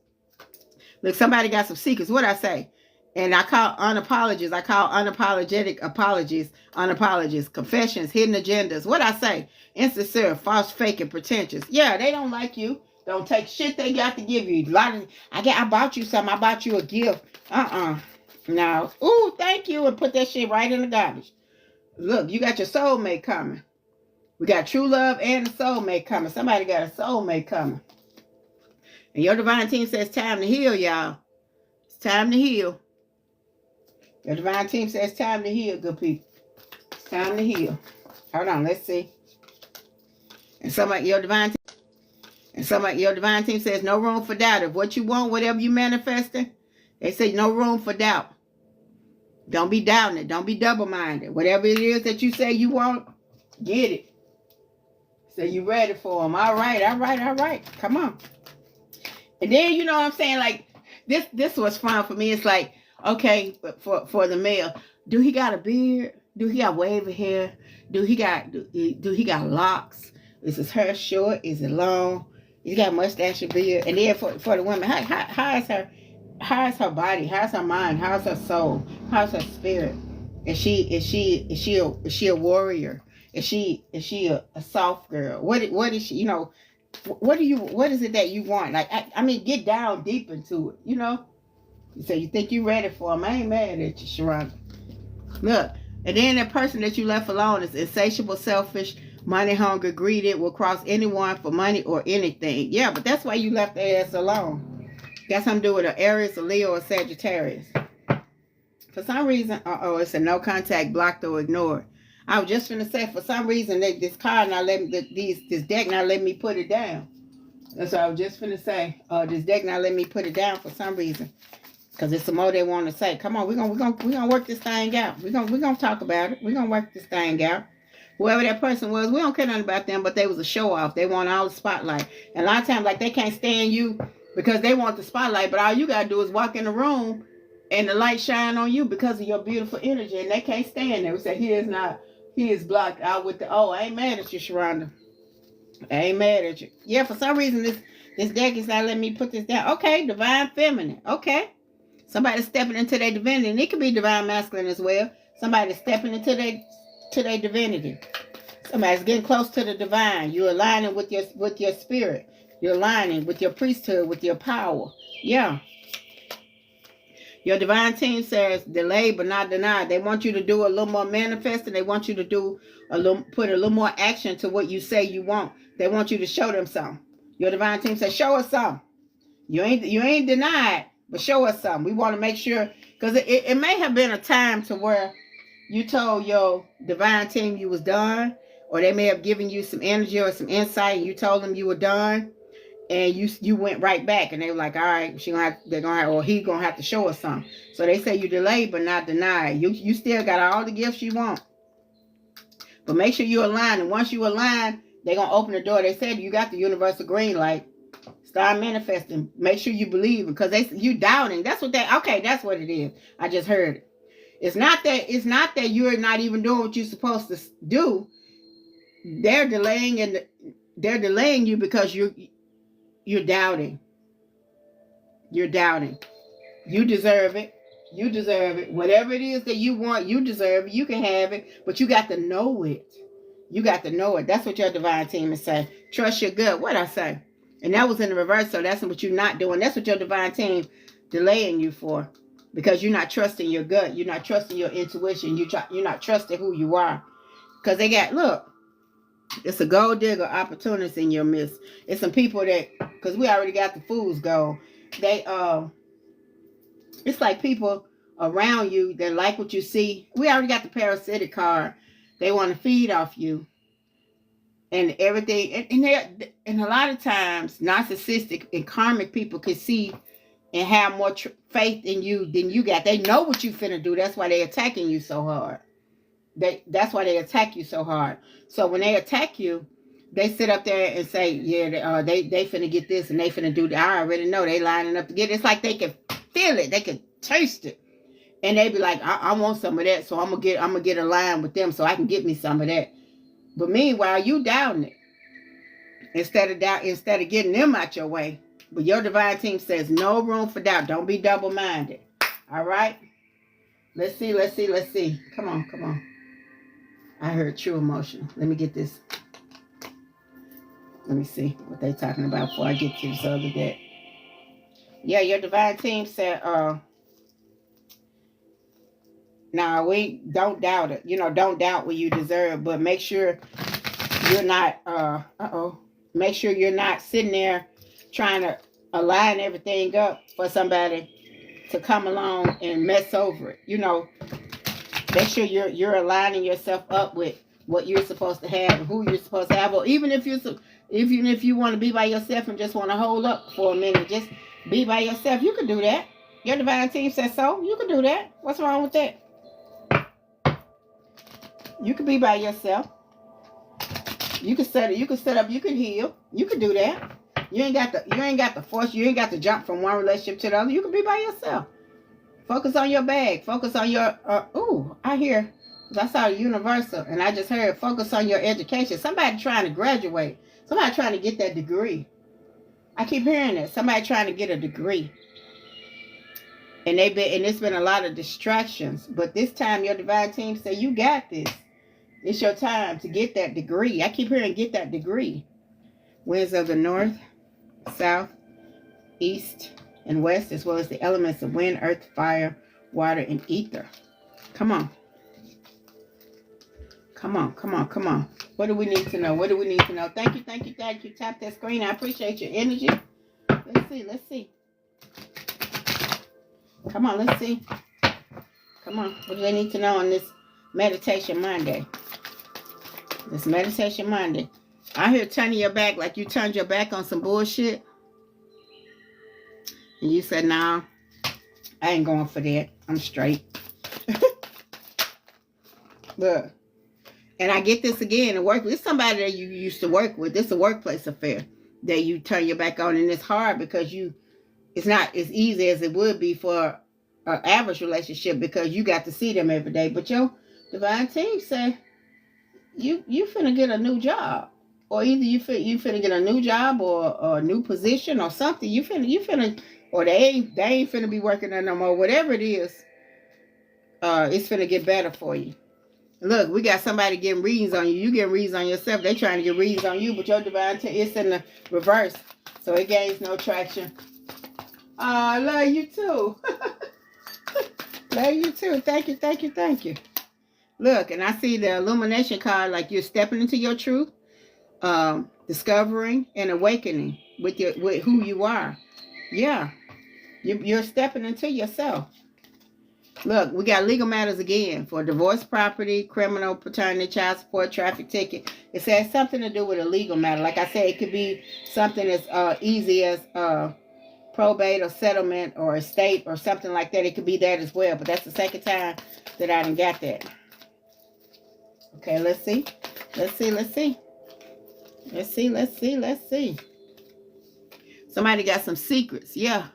A: Look, somebody got some secrets. What I say? And I call unapologies. I call unapologetic apologies, unapologies, confessions, hidden agendas. What I say? Insincere, false, fake, and pretentious. Yeah, they don't like you. Don't take shit they got to give you. I bought you something. I bought you a gift. No. Ooh, thank you. And put that shit right in the garbage. Look, you got your soulmate coming. We got true love and a soulmate coming. Somebody got a soulmate coming. And your divine team says time to heal, y'all. It's time to heal. Your divine team says time to heal, good people. It's time to heal. Hold on, let's see. And your divine team says no room for doubt. If what you want, whatever you manifesting, they say no room for doubt. Don't be doubting it. Don't be double-minded. Whatever it is that you say you want, get it. Say you ready for them. All right. Come on. And then, you know what I'm saying? Like, this was fun for me. It's like, okay, for the male, do he got a beard? Do he got wavy hair? Do he got locks? Is his hair short? Is it long? He got mustache or beard? And then for the women, how is her body? How's her mind? How's her soul? How's her spirit? Is she a warrior? Is she a soft girl? What is she? You know, what is it that you want? Like, I mean, get down deep into it. You know. So you think you ready for him? I ain't mad at you, Sharonda. Look, and then that person that you left alone is insatiable, selfish, money hungry, greedy, will cross anyone for money or anything. Yeah, but that's why you left their ass alone. Got something to do with an Aries, a Leo, or Sagittarius. For some reason, it's a no contact, blocked or ignored. I was just gonna say, for some reason, this card not letting this deck not letting me put it down. That's what I was just gonna say. This deck not letting me put it down for some reason. Because it's some more they want to say. Come on, we're gonna work this thing out. We're gonna talk about it. We're gonna work this thing out. Whoever that person was, we don't care nothing about them, but they was a show off. They want all the spotlight. And a lot of times, like, they can't stand you because they want the spotlight, but all you gotta do is walk in the room and the light shine on you because of your beautiful energy, and they can't stand there. We say he is blocked out with the I ain't mad at you, Sharonda. I ain't mad at you. Yeah, for some reason this deck is not letting me put this down. Okay, divine feminine. Okay. Somebody stepping into their divinity, and it could be divine masculine as well. Somebody stepping into their divinity. Somebody's getting close to the divine. You're aligning with your spirit. You're aligning with your priesthood, with your power. Yeah. Your divine team says delay but not denied. They want you to do a little more manifesting. They want you to put a little more action to what you say you want. They want you to show them something. Your divine team says, show us something. You ain't denied. But show us something. We want to make sure, because it may have been a time to where you told your divine team you was done, or they may have given you some energy or some insight, and you told them you were done, and you went right back, and they were like, all right, he's gonna have to show us something. So they say you delayed but not denied. You still got all the gifts you want, but make sure you align. And once you align, they're gonna open the door. They said you got the universal green light. Start manifesting. Make sure you believe, because you doubting. That's what it is. I just heard it. It's not that you're not even doing what you're supposed to do. They're delaying you because you're doubting. You're doubting. You deserve it. You deserve it. Whatever it is that you want, you deserve it. You can have it, but you got to know it. You got to know it. That's what your divine team is saying. Trust your gut. What I say? And that was in the reverse, so that's what you're not doing. That's what your divine team delaying you for, because you're not trusting your gut. You're not trusting your intuition. You're not trusting who you are. Because it's a gold digger opportunist in your midst. It's some people because we already got the fool's gold. It's like people around you that like what you see. We already got the parasitic card. They want to feed off you. And everything, and a lot of times, narcissistic and karmic people can see and have more faith in you than you got. They know what you finna do. That's why they attacking you so hard. That's why they attack you so hard. So when they attack you, they sit up there and say, yeah, they finna get this and they finna do that. I already know they lining up to get it. It's like they can feel it, they can taste it, and they be like, I want some of that, so I'm gonna get aligned with them so I can get me some of that. But meanwhile, you doubting it instead of getting them out your way. But your divine team says no room for doubt. Don't be double-minded. All right. Let's see. Come on. I heard true emotion. Let me get this. Let me see what they talking about before I get to this other deck. Yeah, your divine team said, now we don't doubt it. Don't doubt what you deserve, but make sure you're not, make sure you're not sitting there trying to align everything up for somebody to come along and mess over it. Make sure you're aligning yourself up with what you're supposed to have and who you're supposed to have. Or even if you want to be by yourself and just want to hold up for a minute, just be by yourself. You can do that. Your divine team says so. You can do that. What's wrong with that? You can be by yourself. You can set up. You can heal. You can do that. You ain't got the force. You ain't got to jump from one relationship to the other. You can be by yourself. Focus on your bag. Focus on your, I saw universal and I just heard focus on your education. Somebody trying to graduate. Somebody trying to get that degree. I keep hearing that. Somebody trying to get a degree. And it's been a lot of distractions. But this time your divine team say, you got this. It's your time to get that degree. I keep hearing get that degree. Winds of the north, south, east, and west, as well as the elements of wind, earth, fire, water, and ether. Come on. What do we need to know? Thank you. Tap that screen. I appreciate your energy. Let's see. Come on, let's see. Come on. What do they need to know on this Meditation Monday? I hear turning your back like you turned your back on some bullshit. And you said, nah, I ain't going for that. I'm straight. Look. And I get this again in work. It's somebody that you used to work with. This is a workplace affair that you turn your back on. And it's hard because it's not as easy as it would be for an average relationship because you got to see them every day. But your divine team say, you finna get a new job. Or either you finna get a new job or a new position or something. You finna, or they ain't finna be working there no more. Whatever it is, it's finna get better for you. Look, we got somebody getting readings on you. You getting readings on yourself. They trying to get readings on you, but your divine it's in the reverse. So it gains no traction. I love you too. Love you too. Thank you. Look, and I see the illumination card like you're stepping into your truth, discovering and awakening with who you are. Yeah. You're stepping into yourself. Look, we got legal matters again for divorce, property, criminal, paternity, child support, traffic ticket. It says something to do with a legal matter. Like I said, it could be something as easy as probate or settlement or estate or something like that. It could be that as well. But that's the second time that I done got that. Okay, let's see. Somebody got some secrets. Yeah.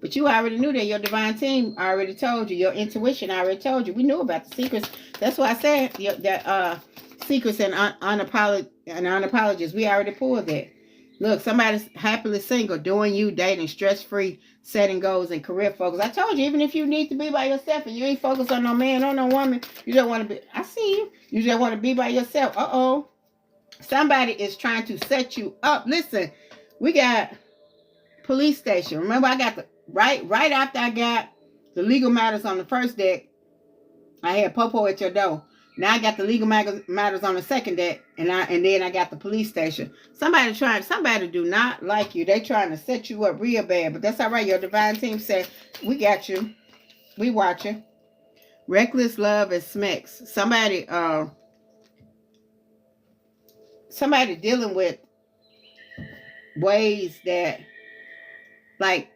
A: But you already knew that. Your divine team already told you. Your intuition already told you. We knew about the secrets. That's why I said that secrets and unapologies. We already pulled that. Look, somebody's happily single, doing you, dating, stress-free, setting goals, and career focus. I told you, even if you need to be by yourself and you ain't focused on no man or no woman, you don't want to be. I see you. You just want to be by yourself. Somebody is trying to set you up. Listen, we got police station. Remember, I got the right after I got the legal matters on the first deck, I had Popo at your door. Now I got the legal matters on the second deck, and then I got the police station. Somebody do not like you. They trying to set you up real bad, but that's all right. Your divine team said, we got you. We watching. Reckless love and smacks. Somebody dealing with ways that, like,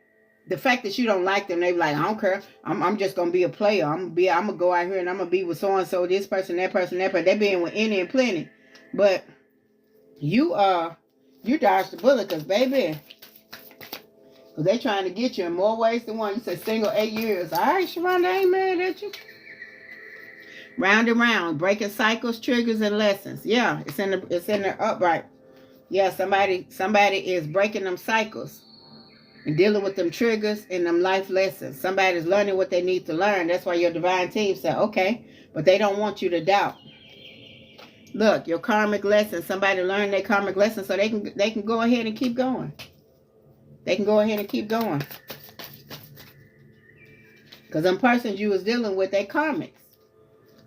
A: the fact that you don't like them, they be like, I don't care. I'm just gonna be a player. I'm gonna go out here and I'm gonna be with so and so, this person, that person, that person. They being with any and plenty, but You dodged the bullet, because baby, because they trying to get you in more ways than one. You said single 8 years. All right, Sharonda, I ain't mad at you. Round and round, breaking cycles, triggers, and lessons. Yeah, it's in the upright. Yeah, somebody is breaking them cycles and dealing with them triggers and them life lessons. Somebody's learning what they need to learn. That's why your divine team said, okay, but they don't want you to doubt. Look, your karmic lesson. Somebody learned their karmic lesson, so they can go ahead and keep going. They can go ahead and keep going. Because them persons you was dealing with, they karmics.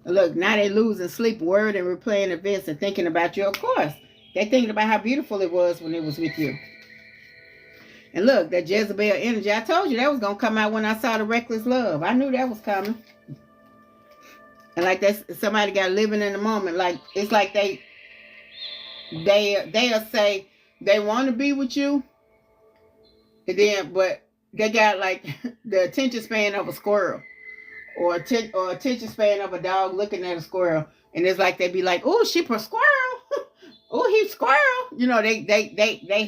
A: Look, now they losing sleep, word, and replaying events and thinking about you. Of course, they thinking about how beautiful it was when it was with you. And look, that Jezebel energy, I told you that was going to come out when I saw the reckless love. I knew that was coming. And like that's somebody got living in the moment. Like it's like they'll say they want to be with you, and then but they got like the attention span of a squirrel, or attention span of a dog looking at a squirrel, and it's like they be like, "Oh, she per squirrel, oh he's squirrel." You know they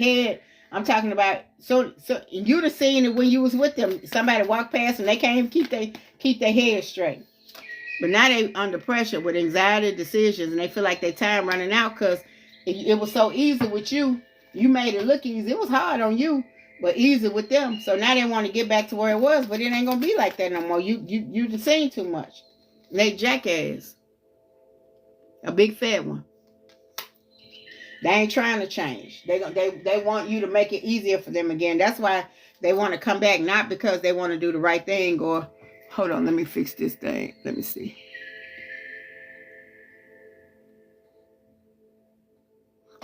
A: had. I'm talking about so you'd have seen it when you was with them. Somebody walked past and they can't even keep their head straight. But now they under pressure with anxiety decisions, and they feel like their time running out because it was so easy with you. You made it look easy. It was hard on you, but easy with them. So now they want to get back to where it was, but it ain't gonna be like that no more. You just seen too much. And they jackass, a big fat one. They ain't trying to change. They want you to make it easier for them again. That's why they want to come back, not because they want to do the right thing or. Hold on, let me fix this thing. Let me see.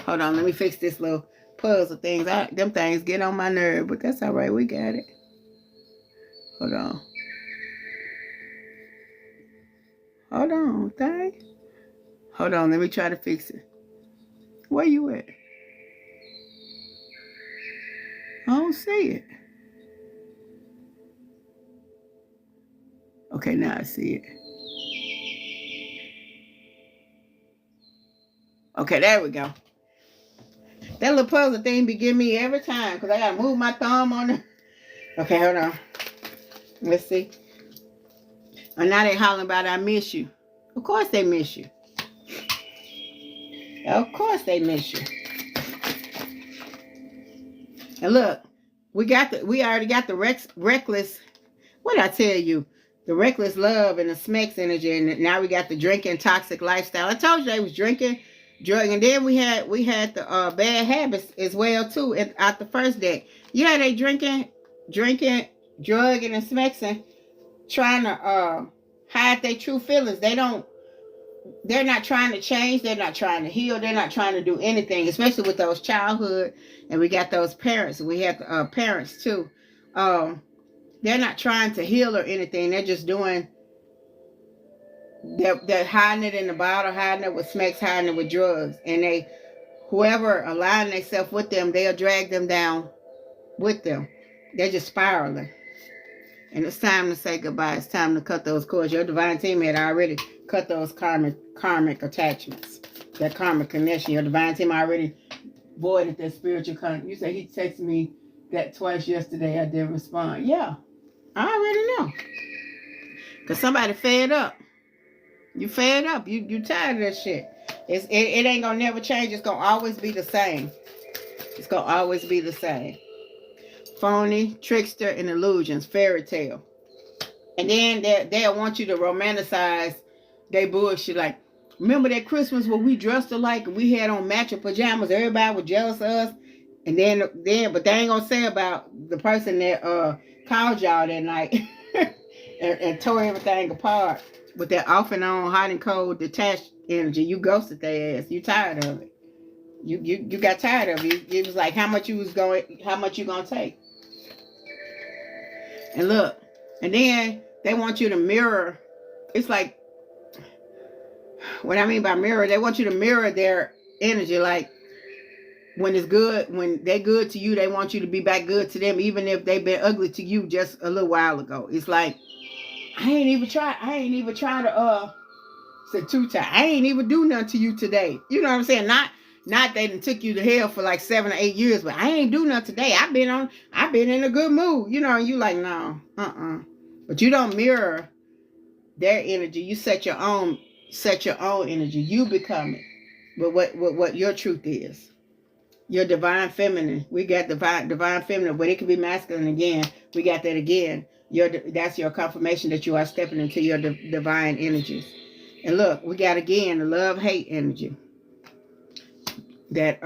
A: Hold on, let me fix this little puzzle things. Them things get on my nerve, but that's all right. We got it. Hold on. Hold on, thing. Hold on, let me try to fix it. Where you at? I don't see it. Okay, now I see it. Okay, there we go. That little puzzle thing be giving me every time because I got to move my thumb on it. Okay, hold on. Let's see. And now they hollering about I miss you. Of course they miss you. Of course they miss you. And look, we already got the reckless. What did I tell you? The reckless love and the Smex energy, and now we got the drinking toxic lifestyle. I told you they was drinking, drug, and then we had the bad habits as well too at the first deck. Yeah, they drinking, drugging, and smexing, trying to hide their true feelings. They're not trying to change. They're not trying to heal. They're not trying to do anything, especially with those childhood, and we got those parents. We have parents too. They're not trying to heal or anything. They're just doing, they're hiding it in the bottle, hiding it with smacks, hiding it with drugs. And whoever align themselves with them, they'll drag them down with them. They're just spiraling. And it's time to say goodbye. It's time to cut those cords. Your divine team had already cut those karmic attachments. That karmic connection. Your divine team already voided that spiritual connection. You say he texted me that twice yesterday. I didn't respond. Yeah. I already know. Because somebody fed up. You fed up. You tired of that shit. It ain't going to never change. It's going to always be the same. It's going to always be the same. Phony, trickster, and illusions. Fairy tale. And then they'll want you to romanticize their bullshit. Like, remember that Christmas where we dressed alike and we had on matching pajamas? Everybody was jealous of us. And but they ain't going to say about the person that called y'all that night and tore everything apart with that off and on, hot and cold, detached energy. You ghosted their ass. You tired of it. You got tired of it. It was like how much you gonna take. And look, and then they want you to mirror. It's like, what I mean by mirror, they want you to mirror their energy. Like, when it's good, when they're good to you, they want you to be back good to them, even if they've been ugly to you just a little while ago. It's like, I ain't even try to say two times. I ain't even do nothing to you today. You know what I'm saying? not they done took you to hell for like 7 or 8 years, but I ain't do nothing today. I've been in a good mood, you know, and you like, no, but you don't mirror their energy. You set your own energy. You become it. But what your truth is. Your divine feminine. We got divine feminine, but it can be masculine again. We got that again. That's your confirmation that you are stepping into your divine energies. And look, we got again the love-hate energy. That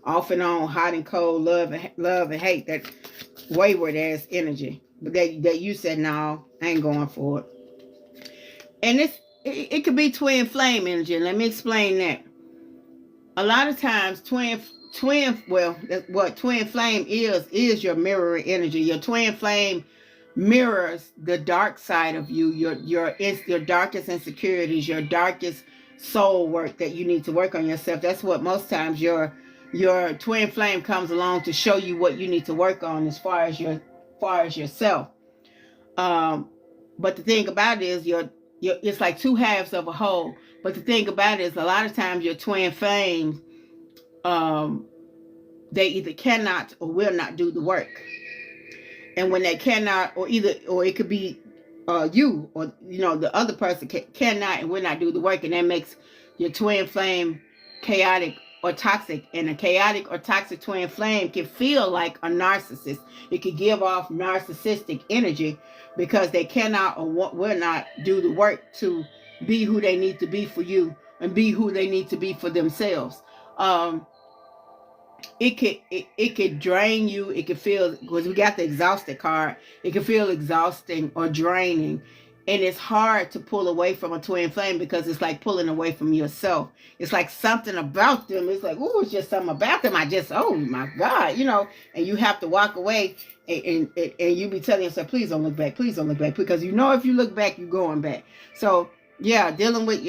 A: off and on, hot and cold, love and hate, that wayward ass energy. But that you said, no, I ain't going for it. And it could be twin flame energy. Let me explain that. A lot of times twin what twin flame is your mirroring energy. Your twin flame mirrors the dark side of you, your darkest insecurities, your darkest soul work that you need to work on yourself. That's what most times your twin flame comes along to show you what you need to work on as far as yourself. But the thing about it is it's like two halves of a whole. But the thing about it is a lot of times your twin flames, they either cannot or will not do the work. And when they cannot, or it could be you, or the other person cannot and will not do the work, and that makes your twin flame chaotic or toxic. And a chaotic or toxic twin flame can feel like a narcissist. It can give off narcissistic energy because they cannot or will not do the work to be who they need to be for you and be who they need to be for themselves. It could drain you. It could feel, because we got the exhausted card, it can feel exhausting or draining. And it's hard to pull away from a twin flame because it's like pulling away from yourself. It's like something about them. It's like, oh, it's just something about them. Oh my God, and you have to walk away and you be telling yourself, please don't look back. Please don't look back. Because if you look back, you're going back. So yeah, dealing with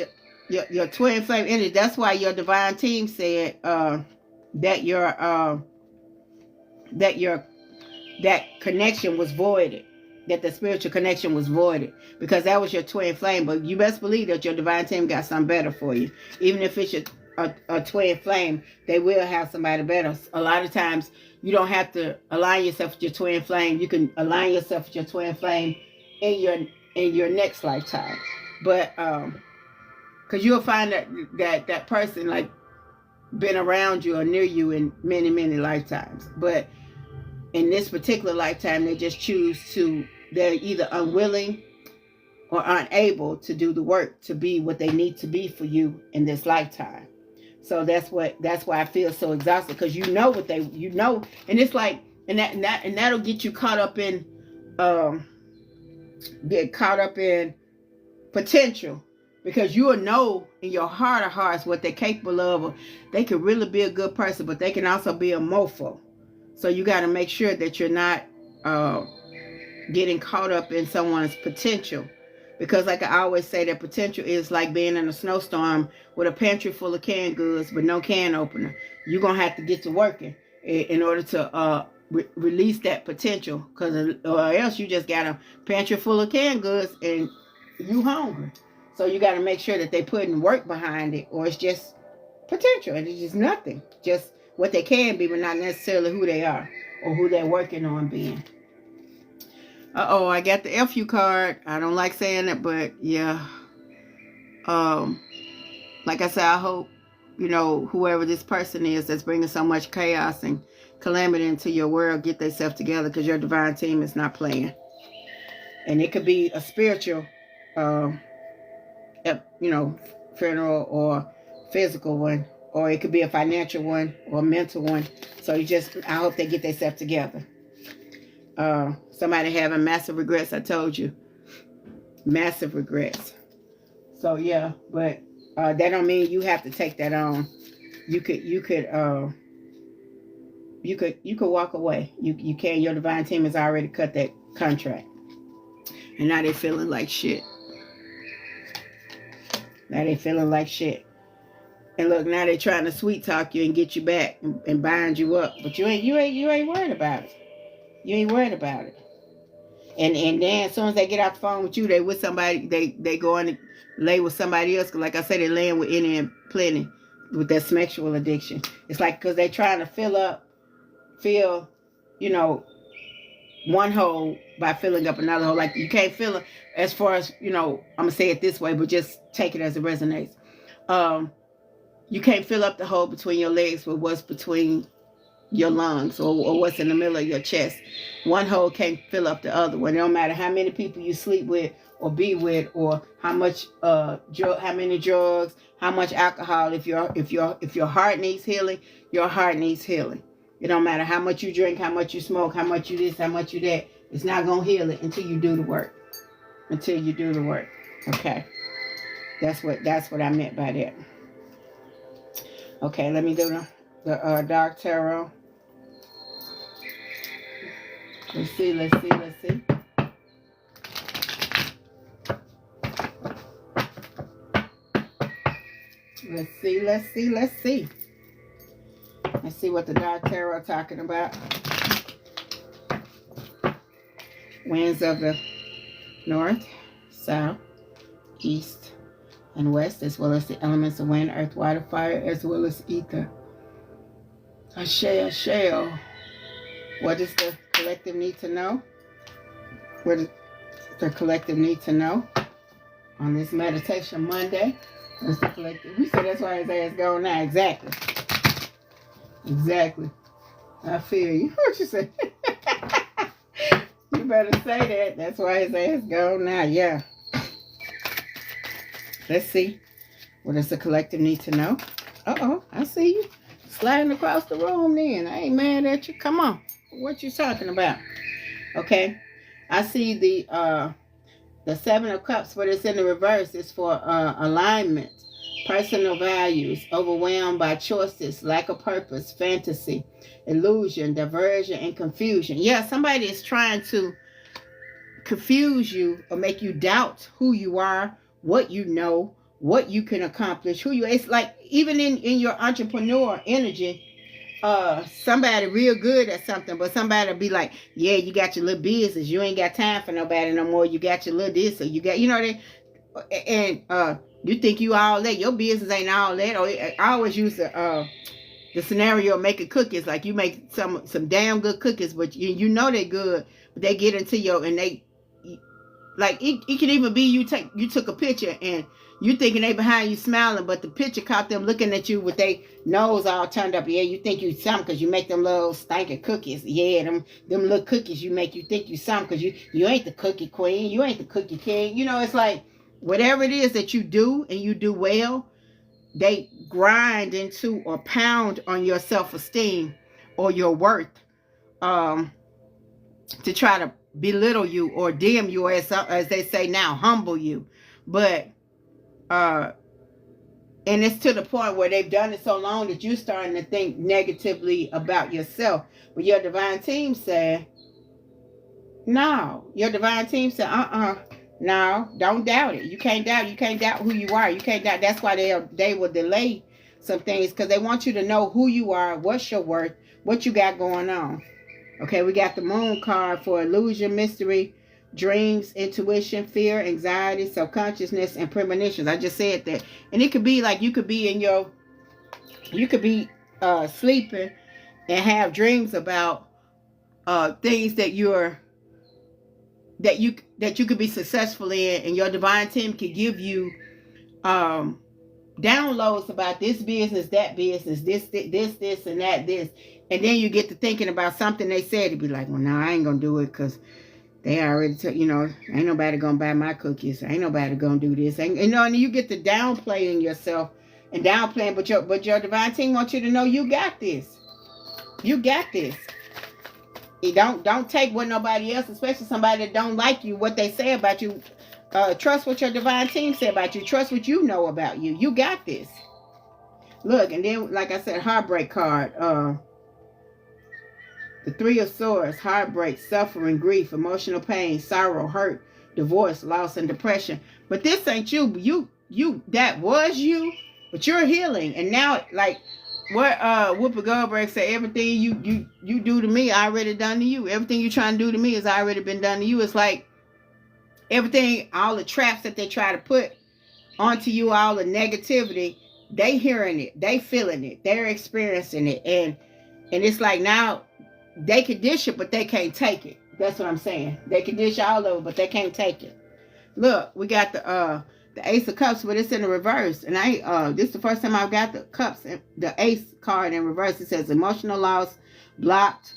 A: your twin flame energy. That's why your divine team said that that connection was voided. That the spiritual connection was voided because that was your twin flame. But you best believe that your divine team got something better for you. Even if it's a twin flame, they will have somebody better. A lot of times you don't have to align yourself with your twin flame. You can align yourself with your twin flame in your next lifetime. But because you'll find that person like been around you or near you in many, many lifetimes. But in this particular lifetime, they just choose they're either unwilling or unable to do the work to be what they need to be for you in this lifetime. So that's why I feel so exhausted, because and it's like, and that'll get you caught up in potential, because you will know in your heart of hearts what they're capable of. Or they can really be a good person, but they can also be a mofo. So you got to make sure that you're not getting caught up in someone's potential. Because like I always say, that potential is like being in a snowstorm with a pantry full of canned goods but no can opener. You're going to have to get to working in order to release that potential. Or else you just got a pantry full of canned goods and you hungry. So you got to make sure that they putting work behind it, or it's just potential. And it's just nothing. Just what they can be, but not necessarily who they are or who they're working on being. I got the FU card. I don't like saying it, but yeah. Like I said, I hope, whoever this person is that's bringing so much chaos and calamity into your world, get themselves together, because your divine team is not playing. And it could be a spiritual, funeral or physical one. Or it could be a financial one or a mental one. So I hope they get themselves together. Somebody having massive regrets, I told you. Massive regrets. So yeah, but that don't mean you have to take that on. You could walk away. You can. Your divine team has already cut that contract. And now they're feeling like shit. And look, now they're trying to sweet talk you and get you back and bind you up. But you ain't worried about it. You ain't worried about it. And then as soon as they get off the phone with you, they with somebody, they go in and lay with somebody else. Cause like I said, they laying with any and plenty. with that sexual addiction. It's like because they're trying to fill, you know, one hole by filling up another hole. Like you can't fill it as far as, you know, I'm gonna say it this way, but just take it as it resonates. You can't fill up the hole between your legs with what's between your lungs or what's in the middle of your chest. One hole can't fill up the other one. No matter how many people you sleep with or be with, or how much how many drugs, how much alcohol. If your heart needs healing, your heart needs healing. It don't matter how much you drink, how much you smoke, how much you this, how much you that. It's not gonna heal it until you do the work. Until you do the work. Okay. That's what I meant by that. Okay, let me do the dark tarot. Let's see. Let's see what the dark tarot talking about. Winds of the north, south, east, and west, as well as the elements of wind, earth, water, fire, as well as ether. Ashe. What does the collective need to know? What does the collective need to know on this meditation Monday? What's the collective? We said that's why his ass gone now. Exactly. I feel you. What you say? You better say that. That's why his ass gone now. Yeah. Let's see. What does the collective need to know? I see you. Sliding across the room then. I ain't mad at you. Come on. What you talking about? Okay. I see the Seven of Cups, but it's in the reverse. It's for alignment, personal values, overwhelmed by choices, lack of purpose, fantasy, illusion, diversion, and confusion. Yeah, somebody is trying to confuse you or make you doubt who you are, what you know, what you can accomplish, who you are. It's like even in your entrepreneur energy, somebody real good at something, but somebody will be like, yeah, you got your little business, you ain't got time for nobody no more, you got your little this, or you got, you know, you think you all that, your business ain't all that. Or I always use the scenario of making cookies. Like you make some damn good cookies, but you know they're good, but they get into your, and they, like it can even be you took a picture and you thinking they behind you smiling, but the picture caught them looking at you with their nose all turned up. Yeah, you think you something because you make them little stinking cookies. Yeah, them little cookies you make, you think you something because you ain't the cookie queen, you ain't the cookie king. You know, it's like whatever it is that you do and you do well, they grind into or pound on your self-esteem or your worth to try to belittle you or dim you, as they say now, humble you. But and it's to the point where they've done it so long that you're starting to think negatively about yourself. But your divine team said, no. Your divine team said, no, don't doubt it. You can't doubt who you are. You can't doubt. That's why they will delay some things, because they want you to know who you are, what's your worth, what you got going on. Okay, we got the moon card for illusion, mystery, dreams, intuition, fear, anxiety, subconsciousness, and premonitions. I just said that. And it could be like you could be sleeping and have dreams about things that you could be successful in, and your divine team could give you downloads about this business, that business, this, and that, this. And then you get to thinking about something they said, to be like, well, no, I ain't gonna do it because they already ain't nobody gonna buy my cookies. Ain't nobody gonna do this. And you get to downplaying yourself and downplaying, but your divine team wants you to know you got this. You got this. You don't take what nobody else, especially somebody that don't like you, what they say about you. Trust what your divine team say about you. Trust what you know about you. You got this. Look, and then, like I said, heartbreak card. The Three of Swords, heartbreak, suffering, grief, emotional pain, sorrow, hurt, divorce, loss, and depression. But this ain't you. You that was you, but you're healing. And now, like what Whoopi Goldberg said, everything you do to me, I already done to you. Everything you trying to do to me has already been done to you. It's like everything, all the traps that they try to put onto you, all the negativity, they hearing it, they feeling it, they're experiencing it, and it's like now they can dish it, but they can't take it. That's what I'm saying. They can dish all over, but they can't take it. Look, we got the Ace of Cups, but it's in the reverse. And this is the first time I've got the cups, the Ace card in reverse. It says emotional loss, blocked,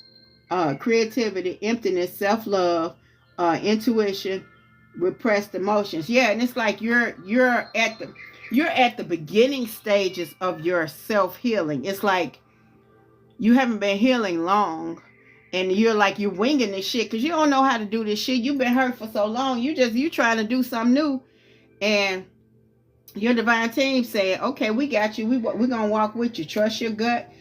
A: creativity, emptiness, self-love, intuition, repressed emotions. Yeah, and it's like you're at the beginning stages of your self-healing. It's like you haven't been healing long, and you're winging this shit because you don't know how to do this shit. You've been hurt for so long. You trying to do something new, and your divine team saying, okay, we got you. We're gonna walk with you. Trust your gut.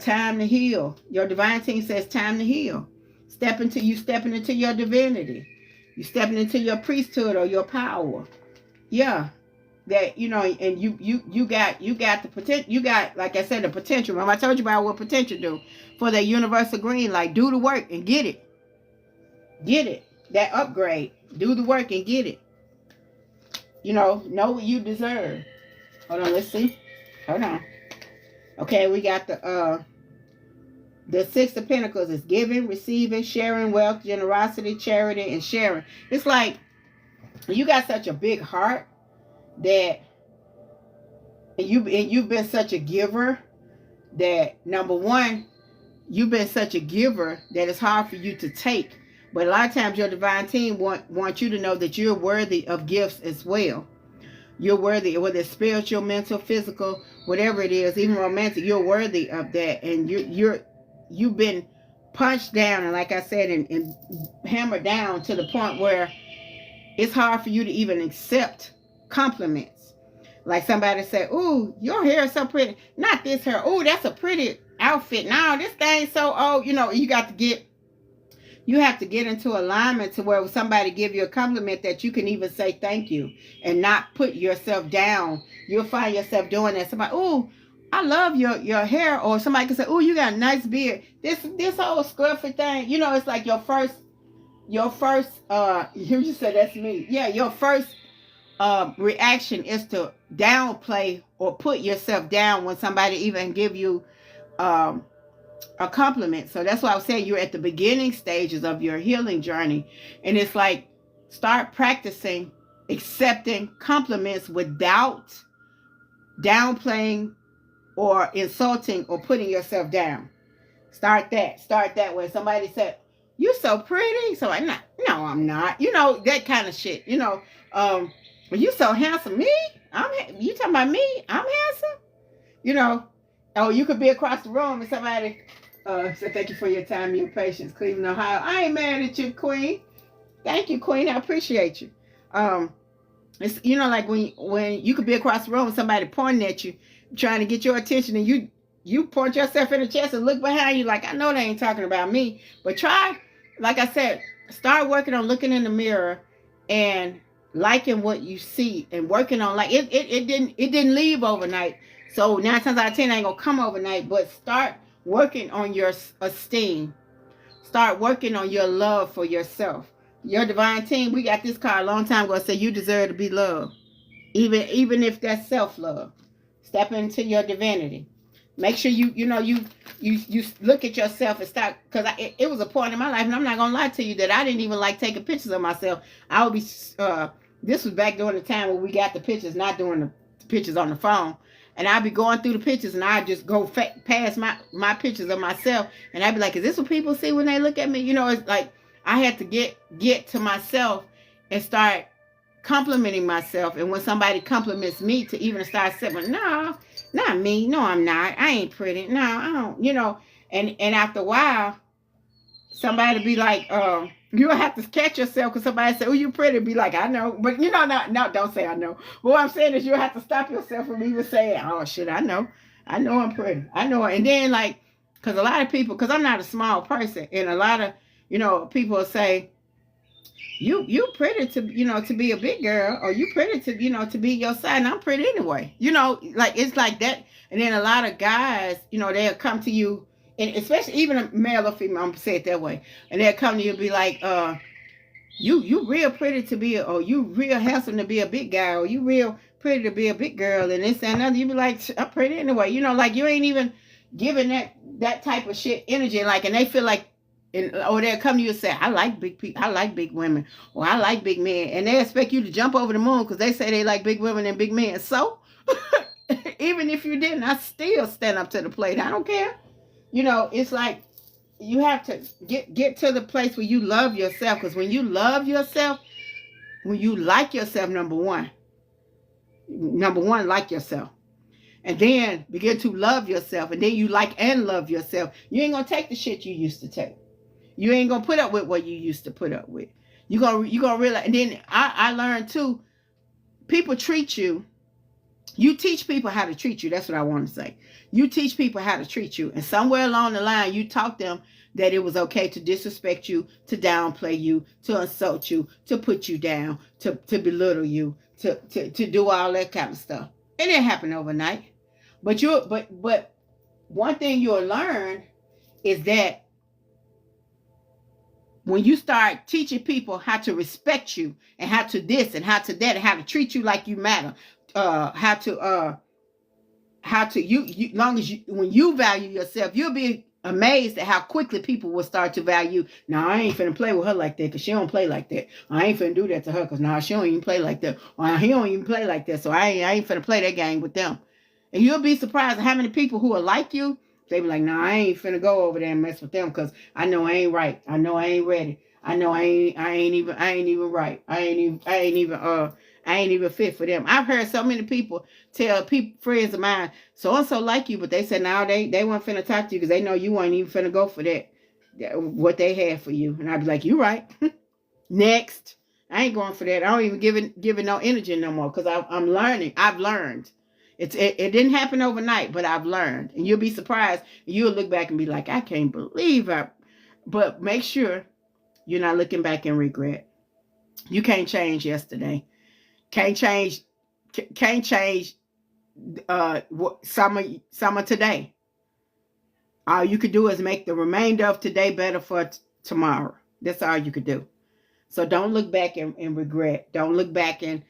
A: Time to heal. Your divine team says time to heal. Stepping into your divinity. You stepping into your priesthood or your power. Yeah. That, and you got the potential. You got, like I said, the potential. Remember I told you about what potential do for that universal green. Like, do the work and get it. Get it. That upgrade. Do the work and get it. Know what you deserve. Hold on, let's see. Hold on. Okay, we got the Six of Pentacles is giving, receiving, sharing, wealth, generosity, charity, and sharing. It's like you got such a big heart that you've been such a giver that, number one, you've been such a giver that it's hard for you to take. But a lot of times your divine team want you to know that you're worthy of gifts as well. You're worthy, whether it's spiritual, mental, physical, whatever it is, even romantic, you're worthy of that. And you've been punched down, and like I said, and hammered down to the point where it's hard for you to even accept compliments. Like somebody said, ooh, your hair is so pretty. Not this hair. Ooh, that's a pretty outfit. No, this thing's so old. You have to get into alignment to where somebody give you a compliment that you can even say thank you and not put yourself down. You'll find yourself doing that. Somebody, ooh, I love your hair. Or somebody can say, ooh, you got a nice beard. This whole scruffy thing, it's like your first, you just said that's me. Yeah, your first reaction is to downplay or put yourself down when somebody even give you a compliment. So that's why I was saying you're at the beginning stages of your healing journey. And it's like, start practicing accepting compliments without downplaying or insulting or putting yourself down. Start that way. Somebody said, you so pretty. So I'm not, no, I'm not, that kind of shit, you so handsome. Me? You talking about me? I'm handsome? Oh, you could be across the room and somebody say, thank you for your time and your patience, Cleveland, Ohio. I ain't mad at you, Queen. Thank you, Queen. I appreciate you. It's like when you could be across the room and somebody pointing at you, trying to get your attention, and you point yourself in the chest and look behind you like, I know they ain't talking about me. But try, like I said, start working on looking in the mirror and liking what you see and working on, like it didn't leave overnight. So 9 times out of 10 ain't gonna come overnight, but start working on your esteem. Start working on your love for yourself. Your divine team, we got this card a long time ago, say you deserve to be loved. Even if that's self-love. Step into your divinity. Make sure you look at yourself and stop, because it was a point in my life, and I'm not gonna lie to you, that I didn't even like taking pictures of myself. I would be this was back during the time when we got the pictures, not doing the pictures on the phone. And I'd be going through the pictures, and I'd just go past my pictures of myself, and I'd be like, is this what people see when they look at me? It's like I had to get to myself and start complimenting myself. And when somebody compliments me, to even start saying, no, not me. No, I'm not. I ain't pretty. No, I don't, And after a while, somebody be like, you'll have to catch yourself, because somebody say, oh, you pretty. Be like, I know. But, no, don't say I know. But what I'm saying is you'll have to stop yourself from even saying, oh, shit, I know. I know I'm pretty. I know. And then, like, because a lot of people, because I'm not a small person, and a lot of, people say, you pretty to be a big girl, or you pretty to be your size, and I'm pretty anyway. Like, it's like that. And then a lot of guys, they'll come to you, and especially even a male or female, I'm gonna say it that way, and they'll come to you and be like, you real pretty to be, or you real handsome to be a big guy, or you real pretty to be a big girl and this and another. You be like, I'm pretty anyway. You know, like you ain't even giving that type of shit energy. Like, and they feel like, or they'll come to you and say, I like big people, I like big women, or I like big men. And they expect you to jump over the moon because they say they like big women and big men. So, even if you didn't, I still stand up to the plate. I don't care. You know, it's like you have to get to the place where you love yourself. Because when you love yourself, when you like yourself, number one, like yourself. And then begin to love yourself. And then you like and love yourself. You ain't going to take the shit you used to take. You ain't gonna put up with what you used to put up with. You gonna realize. And then I learned too. People treat you. You teach people how to treat you. That's what I want to say. You teach people how to treat you, and somewhere along the line, you taught them that it was okay to disrespect you, to downplay you, to insult you, to put you down, to belittle you, to do all that kind of stuff. It didn't happen overnight. But one thing you'll learn is that when you start teaching people how to respect you and how to this and how to that and how to treat you like you matter, how to long as you, when you value yourself, you'll be amazed at how quickly people will start to value. Now, I ain't finna play with her like that because she don't play like that. I ain't finna do that to her because now she don't even play like that. Or he don't even play like that, so I ain't finna play that game with them. And you'll be surprised at how many people who are like you, they be like, nah, I ain't finna go over there and mess with them because I know I ain't right. I know I ain't ready. I know I ain't even right. I ain't even fit for them. I've heard so many people tell friends of mine, so and so like you, but they said now they weren't finna talk to you because they know you weren't even finna go for that what they had for you. And I'd be like, you right. Next. I ain't going for that. I don't even give it no energy no more because I'm learning. I've learned. It didn't happen overnight, but I've learned. And you'll be surprised. You'll look back and be like, I can't believe I. But make sure you're not looking back in regret. You can't change yesterday. Can't change some of today. All you could do is make the remainder of today better for tomorrow. That's all you could do. So don't look back and regret. Don't look back and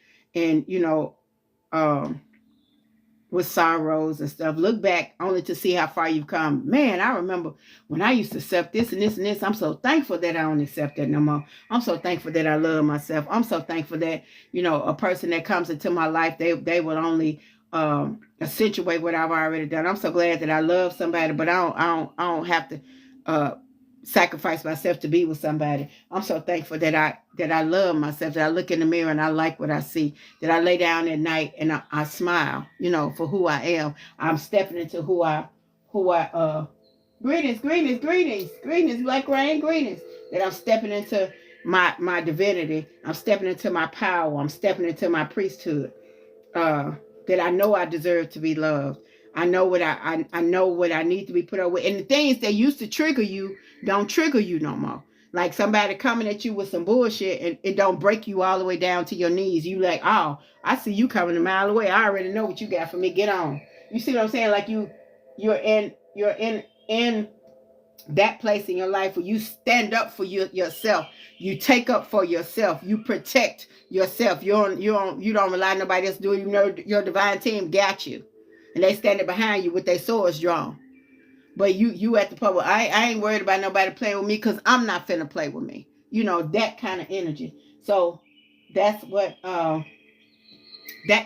A: with sorrows and stuff. Look back only to see how far you've come. Man, I remember when I used to accept this and this and this. I'm so thankful that I don't accept that no more. I'm so thankful that I love myself. I'm so thankful that, a person that comes into my life, they will only accentuate what I've already done. I'm so glad that I love somebody, but I don't have to sacrifice myself to be with somebody. I'm so thankful that I love myself, that I look in the mirror and I like what I see, that I lay down at night and I smile, for who I am. I'm stepping into who I greetings, black rain, greetings, that I'm stepping into my divinity. I'm stepping into my power. I'm stepping into my priesthood, that I know I deserve to be loved. I know what I know what I need to be put up with. And the things that used to trigger you don't trigger you no more. Like somebody coming at you with some bullshit and it don't break you all the way down to your knees. You like, oh, I see you coming a mile away. I already know what you got for me. Get on. You see what I'm saying? Like you're in that place in your life where you stand up for yourself. You take up for yourself. You protect yourself. You don't rely on nobody else to do it. Your divine team got you. And they standing behind you with their swords drawn. But you at the point where I ain't worried about nobody playing with me because I'm not finna play with me. That kind of energy. So that's what that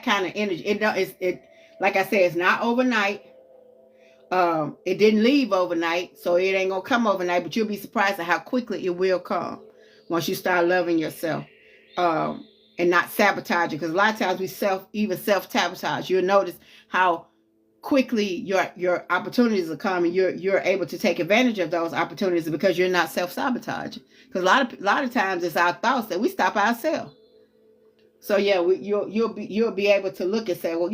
A: kind of energy. It like I said, it's not overnight. It didn't leave overnight, so it ain't gonna come overnight, but you'll be surprised at how quickly it will come once you start loving yourself. And not sabotaging, because a lot of times we self-sabotage. You'll notice how quickly your opportunities will come and you're able to take advantage of those opportunities because you're not self-sabotaging. Because a lot of times it's our thoughts that we stop ourselves. So yeah, you'll be able to look and say, well,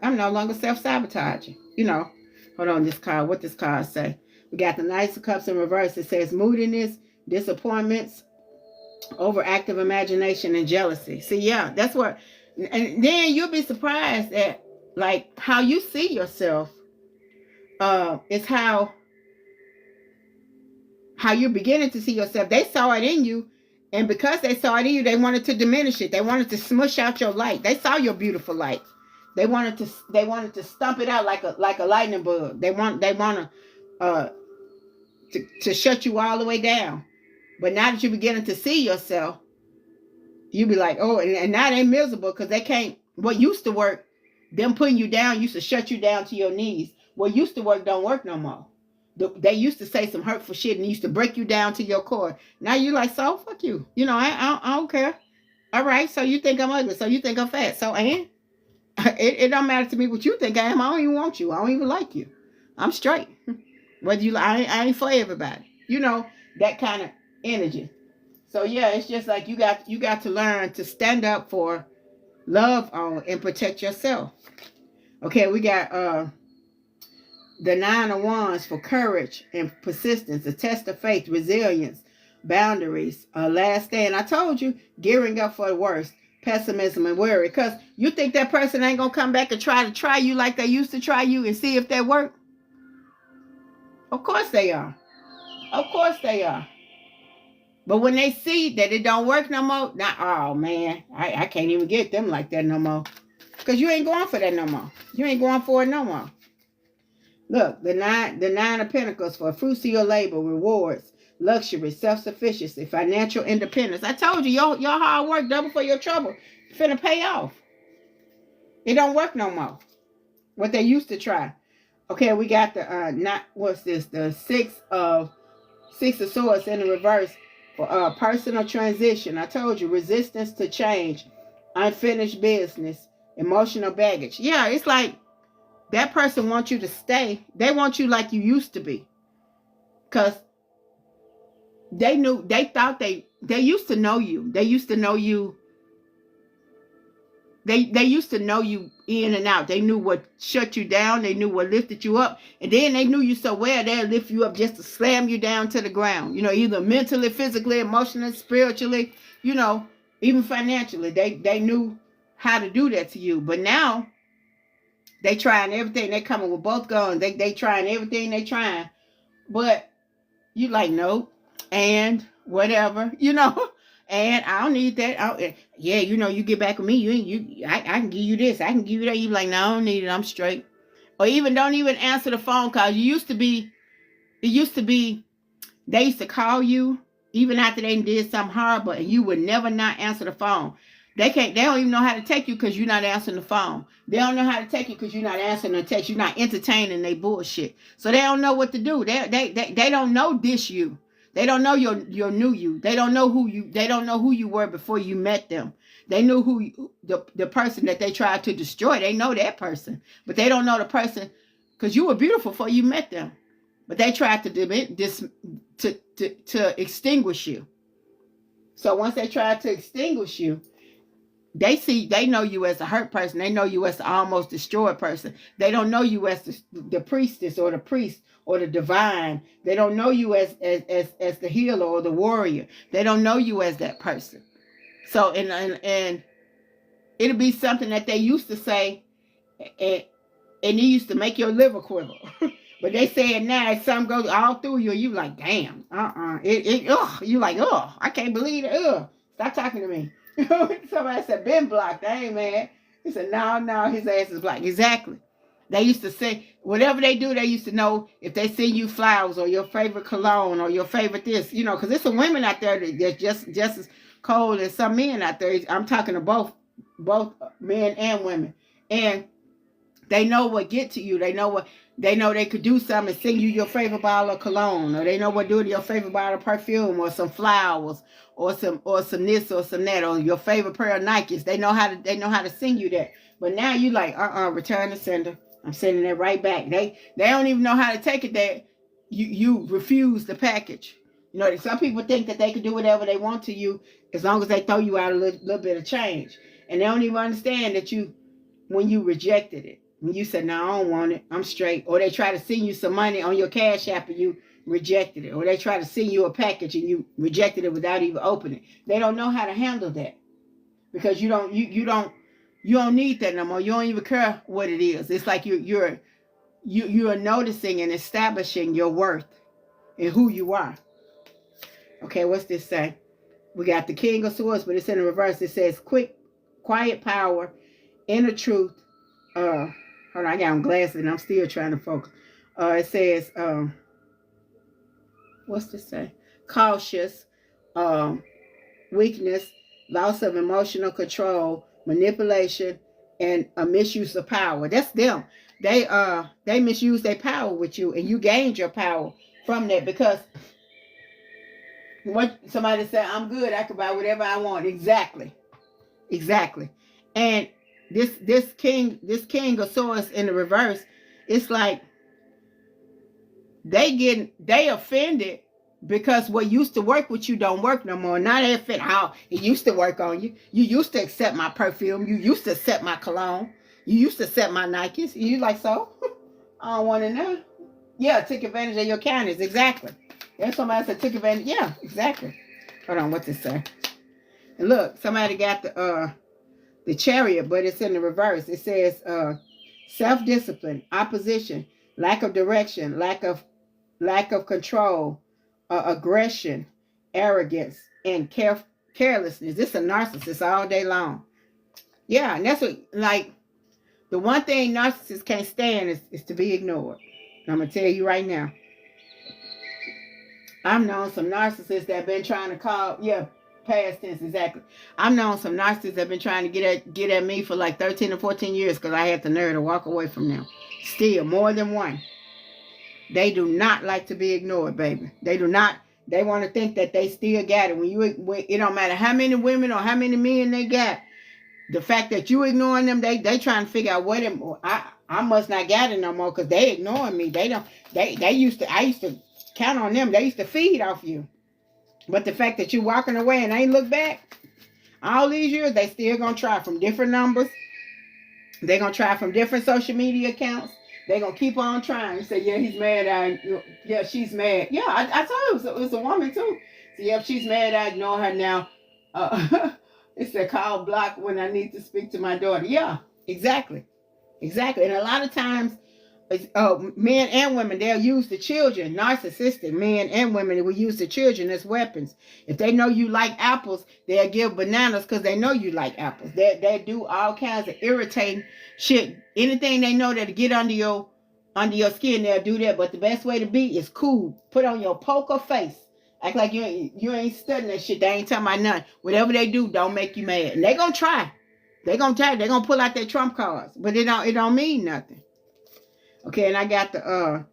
A: I'm no longer self-sabotaging. Hold on, this card. What this card say? We got the Knights of Cups in reverse. It says moodiness, disappointments, overactive imagination, and jealousy. See, yeah, that's what. And then you'll be surprised at like how you see yourself. It's how you're beginning to see yourself. They saw it in you, And because they saw it in you, they wanted to diminish it. They wanted to smush out your light. They saw your beautiful light. They wanted to stump it out like a lightning bug. They want to shut you all the way down. But now that you're beginning to see yourself, you be like, oh, and now they miserable because they can't. What used to work, them putting you down used to shut you down to your knees. What used to work don't work no more. They used to say some hurtful shit and used to break you down to your core. Now you like, so fuck you. You know, I don't care. All right, so you think I'm ugly. So you think I'm fat. So, and it don't matter to me what you think I am. I don't even want you. I don't even like you. I'm straight. Whether you, I ain't for everybody. You know, that kind of energy. So yeah, it's just like you got to learn to stand up for love on and protect yourself. Okay, we got the 9 of Wands for courage and persistence, a test of faith, resilience, boundaries, last stand. I told you, gearing up for the worst, pessimism and worry. Because you think that person ain't going to come back and try you like they used to try you and see if they work? Of course they are. Of course they are. But when they see that it don't work no more, oh man, I can't even get them like that no more. Because you ain't going for that no more. You ain't going for it no more. Look, the nine of Pentacles for fruits of your labor, rewards, luxury, self-sufficiency, financial independence. I told you, your hard work, double for your trouble, finna pay off. It don't work no more. What they used to try. Okay, we got the what's this? The six of Swords in the reverse for personal transition. I told you, resistance to change, unfinished business, emotional baggage. Yeah, it's like that person wants you to stay. They want you like you used to be. Because they thought they used to know you. They used to know you. They used to know you in and out. They knew what shut you down. They knew what lifted you up. And then they knew you so well, they'll lift you up just to slam you down to the ground. You know, either mentally, physically, emotionally, spiritually, you know, even financially. They knew how to do that to you. But now, they trying everything. They coming with both guns. They trying everything they trying. But you like, nope. And whatever, you know. And I don't need that. Yeah, you know, you get back with me. I can give you this. I can give you that. You like, no, I don't need it. I'm straight. Or even don't even answer the phone calls. It used to be, they used to call you even after they did something horrible, and you would never not answer the phone. They don't even know how to take you because you're not answering the phone. They don't know how to take you because you're not answering the text. You're not entertaining their bullshit. So they don't know what to do. They don't know this you. They don't know your new you. They don't know who you were before you met them. They knew the person that they tried to destroy. They know that person. But they don't know the person because you were beautiful before you met them. But they tried to extinguish you. So once they tried to extinguish you, they know you as a hurt person. They know you as an almost destroyed person. They don't know you as the priestess or the priest or the divine. They don't know you as the healer or the warrior. They don't know you as that person. So and it'll be something that they used to say, and it used to make your liver quiver. But they say it now, something goes all through you, and you like, damn, you like, I can't believe it, stop talking to me. Somebody said, been blocked. I ain't mad. He said, no, his ass is blocked. Exactly. They used to say, whatever they do, they used to know if they send you flowers or your favorite cologne or your favorite this, you know, because there's some women out there that's just as cold as some men out there. I'm talking to both men and women. And they know what get to you. They know they could do something and send you your favorite bottle of cologne, or they know what do to your favorite bottle of perfume, or some flowers, or some this or some that, or your favorite pair of Nikes. They know how to send you that. But now you like, return the sender. I'm sending it right back. They don't even know how to take it there. You refuse the package. You know, some people think that they can do whatever they want to you as long as they throw you out a little bit of change. And they don't even understand that when you rejected it. When you said, no, I don't want it, I'm straight. Or they try to send you some money on your Cash App and you rejected it. Or they try to send you a package and you rejected it without even opening it. They don't know how to handle that. Because you don't need that no more. You don't even care what it is. It's like you're noticing and establishing your worth and who you are. Okay, what's this say? We got the King of Swords, but it's in the reverse. It says quiet power, inner truth. Hold on, I got on glasses and I'm still trying to focus. It says, what's this say? Cautious, weakness, loss of emotional control, manipulation, and a misuse of power. That's them. They misuse their power with you, and you gained your power from that, because what somebody said, I'm good, I can buy whatever I want. Exactly. And this king of swords in the reverse, it's like they offended because what used to work with you don't work no more. Now they offended how it used to work on you. You used to accept my perfume. You used to accept my cologne. You used to accept my Nikes. You like, so? I don't want to know. Yeah, took advantage of your kindness. Exactly. There's somebody that took advantage. Yeah, exactly. Hold on, what's it say? And look, somebody got the Chariot, but it's in the reverse. It says self-discipline, opposition, lack of direction, lack of control, aggression, arrogance, and carelessness. This is a narcissist all day long. Yeah, and that's what, like, the one thing narcissists can't stand is to be ignored. And I'm going to tell you right now. I've known some narcissists that have been trying to call, past tense, exactly. I've known some narcissists that have been trying to get at me for like 13 or 14 years because I had the nerve to walk away from them. Still, more than one. They do not like to be ignored, baby. They do not. They want to think that they still got it. It don't matter how many women or how many men they got. The fact that you ignoring them, they trying to figure out what I must not got it no more because they ignoring me. I used to count on them. They used to feed off you. But the fact that you walking away and ain't look back, all these years, they still gonna try from different numbers. They gonna try from different social media accounts. They gonna keep on trying. You say, yeah, he's mad. Yeah, she's mad. Yeah, I told you it was a woman too. So yeah, she's mad. I ignore her now. It's a call block when I need to speak to my daughter. Yeah, exactly. And a lot of times, men and women, they'll use the children, narcissistic men and women, they will use the children as weapons. If they know you like apples, they'll give bananas because they know you like apples. They do all kinds of irritating shit. Anything they know that'll get under your skin, they'll do that. But the best way to be is cool. Put on your poker face. Act like you ain't studying that shit. They ain't talking about nothing. Whatever they do, don't make you mad. And they gonna try. They gonna pull out their trump cards. But it don't mean nothing. Okay, and I got the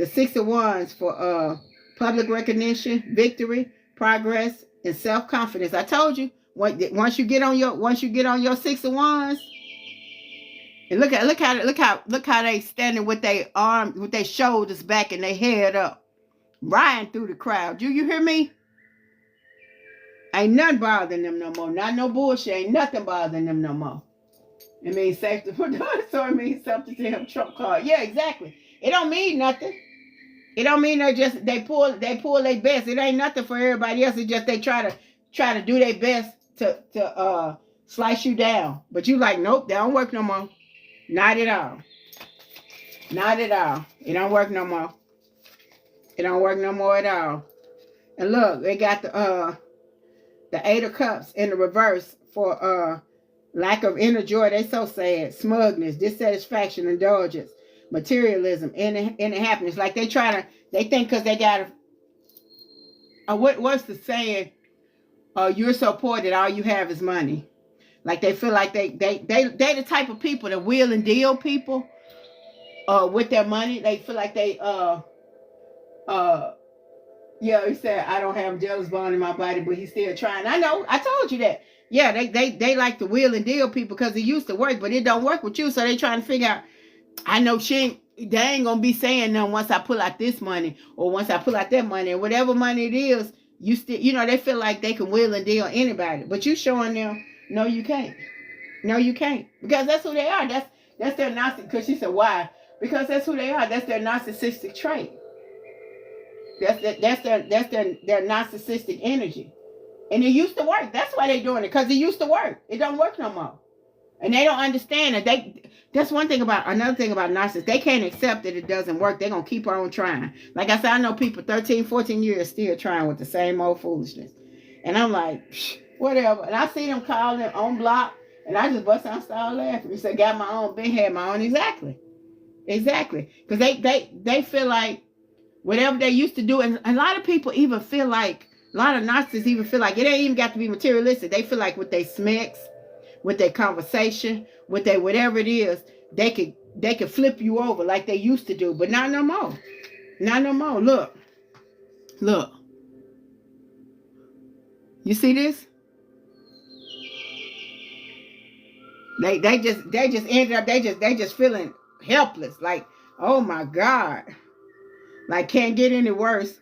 A: 6 of Wands for public recognition, victory, progress, and self-confidence. I told you, once you get on your 6 of Wands, and look how they standing with their arms, with their shoulders back and their head up, riding through the crowd. Do you hear me? Ain't nothing bothering them no more. Not no bullshit. Ain't nothing bothering them no more. It means safe to put so it means something to him trump card. Yeah, exactly. It don't mean nothing. It don't mean they pull their best. It ain't nothing for everybody else. It's just they try to do their best to slice you down. But you like, nope, that don't work no more. Not at all. Not at all. It don't work no more. It don't work no more at all. And look, they got the 8 of Cups in the reverse for lack of inner joy. They so sad. Smugness, dissatisfaction, indulgence, materialism, inner happiness. Like they think because they got what's the saying? You're so poor that all you have is money. Like they feel like they the type of people that wheel and deal people with their money. They feel like they he said, I don't have jealous bone in my body, but he's still trying. I know, I told you that. Yeah, they like to wheel and deal people because it used to work, but it don't work with you. So they trying to figure out, I know they ain't gonna be saying nothing once I pull out this money or once I pull out that money or whatever money it is, you still, they feel like they can wheel and deal anybody. But you showing them, no, you can't. No, you can't. Because that's who they are. That's their narcissistic, because she said, why? Because that's who they are. That's their narcissistic trait. That's their narcissistic energy. And it used to work. That's why they're doing it, because it used to work. It don't work no more. And they don't understand that that's another thing about narcissists. They can't accept that it doesn't work. They're going to keep on trying. Like I said, I know people 13, 14 years still trying with the same old foolishness. And I'm like, psh, whatever. And I see them calling on block, and I just bust out and start laughing. He said, got my own, been had my own. Exactly. Exactly. Because they feel like whatever they used to do, and a lot of people even feel like, a lot of narcissists even feel like it ain't even got to be materialistic. They feel like with their smacks, with their conversation, with their whatever it is, they could flip you over like they used to do, but not no more. Not no more. Look. Look. You see this? They just ended up they just feeling helpless. Like, oh my God. Like, can't get any worse.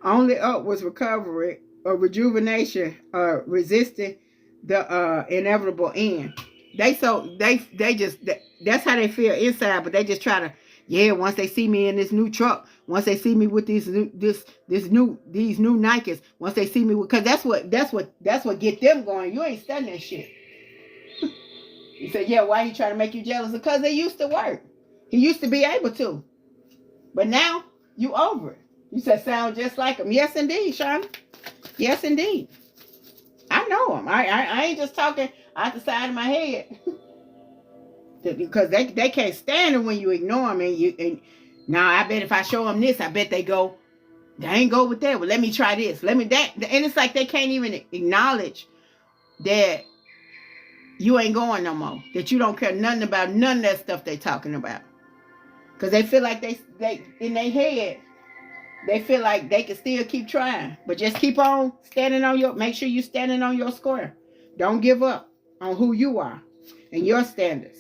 A: Only up was recovery or rejuvenation, resisting the inevitable end. That's how they feel inside, but they just try to, yeah, once they see me in this new truck, once they see me with these new Nikes, once they see me with, because that's what get them going. You ain't studying that shit. He said, yeah, why he trying to make you jealous? Because they used to work. He used to be able to. But now you over it. You said sound just like him. Yes, indeed, Sean. Yes, indeed. I know him. I ain't just talking out the side of my head. Because they can't stand it when you ignore them. And now I bet if I show them this, I bet they ain't go with that. Well, let me try this. Let me that. And it's like they can't even acknowledge that you ain't going no more. That you don't care nothing about none of that stuff they talking about. Because they feel like they in their head, they feel like they can still keep trying. But just keep on standing on make sure you standing on your square. Don't give up on who you are and your standards.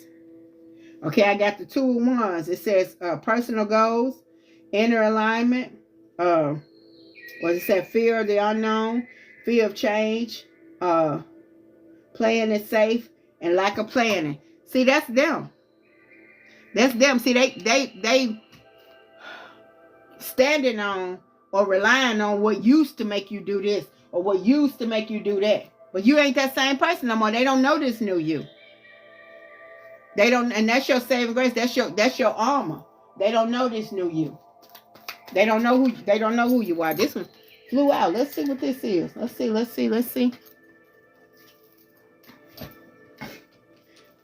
A: Okay, I got the 2 ones. It says personal goals, inner alignment, what it said, fear of the unknown, fear of change, playing it safe, and lack of planning. See, that's them. That's them. See, they standing on or relying on what used to make you do this or what used to make you do that. But you ain't that same person no more. They don't know this new you. They don't, and that's your saving grace. That's your armor. They don't know this new you. They don't know who you are. This one flew out. Let's see what this is. Let's see.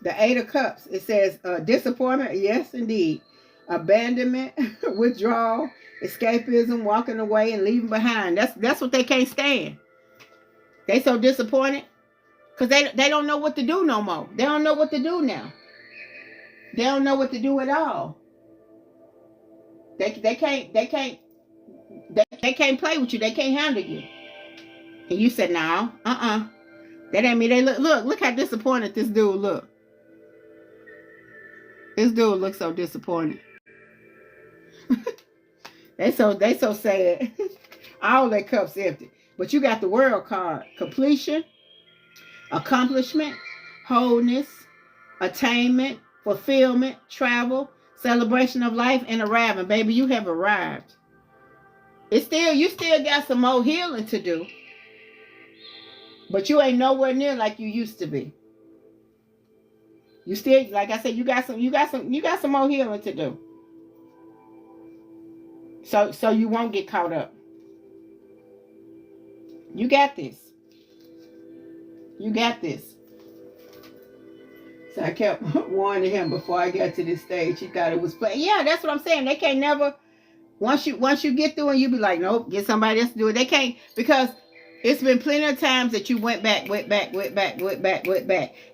A: The 8 of Cups. It says disappointment. Yes, indeed. Abandonment, withdrawal, escapism, walking away and leaving behind. That's what they can't stand. They so disappointed because they don't know what to do no more. They don't know what to do now. They don't know what to do at all. They can't play with you. They can't handle you. And you said, no, that ain't me. They look how disappointed this dude look. This dude looks so disappointed. They so sad. All their cups empty. But you got the world card. Completion, accomplishment, wholeness, attainment, fulfillment, travel, celebration of life, and arriving. Baby, you have arrived. You still got some more healing to do. But you ain't nowhere near like you used to be. You still, like I said, you got some more healing to do. So you won't get caught up. You got this. You got this. So I kept warning him before I got to this stage. He thought it was play. Yeah, that's what I'm saying. They can't never. Once you get through and you be like, nope, get somebody else to do it. They can't, because it's been plenty of times that you went back.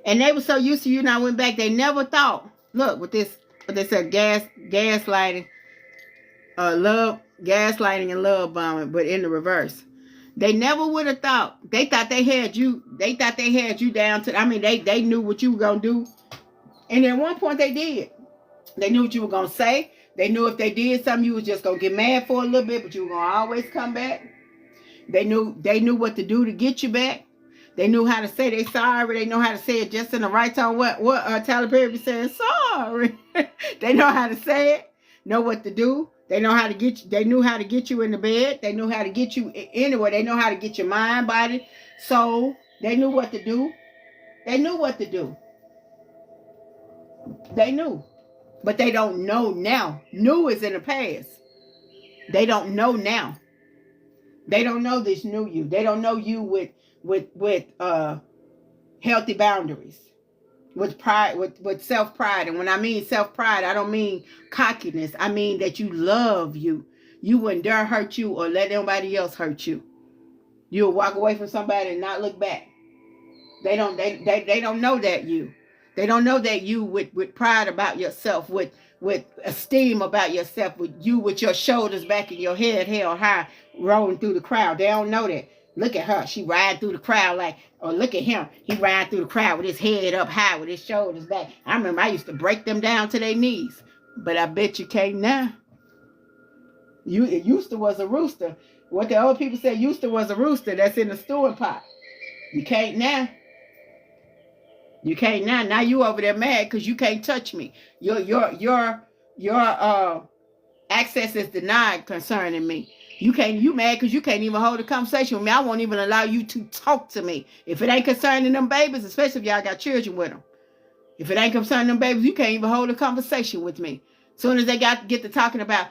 A: And they were so used to you not went back. They never thought, look, with this, what they said, gaslighting, gaslighting and love bombing, but in the reverse. They never would have thought. They thought they had you. They thought they had you down to. I mean, they knew what you were gonna do, and at one point they did. They knew what you were gonna say. They knew if they did something, you was just gonna get mad for a little bit, but you were gonna always come back. They knew what to do to get you back. They knew how to say they sorry. They know how to say it just in the right tone. What Tyler Perry be saying? Sorry. They know how to say it. Know what to do. They know how to get you. They knew how to get you in the bed. They knew how to get you anywhere. They know how to get your mind, body, soul. They knew what to do. They knew what to do. They knew. But they don't know now. Knew is in the past. They don't know now. They don't know this new you. They don't know you with healthy boundaries, with pride, with self-pride. And when I mean self-pride, I don't mean cockiness. I mean that you love you. You wouldn't dare hurt you or let anybody else hurt you. You'll walk away from somebody and not look back. They don't know that you. They don't know that you with pride about yourself, with esteem about yourself, with your shoulders back and your head held high, rolling through the crowd. They don't know that. Look at her. She riding through the crowd like, or look at him. He riding through the crowd with his head up high, with his shoulders back. I remember I used to break them down to their knees. But I bet you can't now. It used to was a rooster. What the old people say used to was a rooster that's in the stewing pot. You can't now. You can't now. Now you over there mad because you can't touch me. Your access is denied concerning me. You mad because you can't even hold a conversation with me. I won't even allow you to talk to me. If it ain't concerning them babies, especially if y'all got children with them. If it ain't concerning them babies, you can't even hold a conversation with me. As soon as they get to talking about,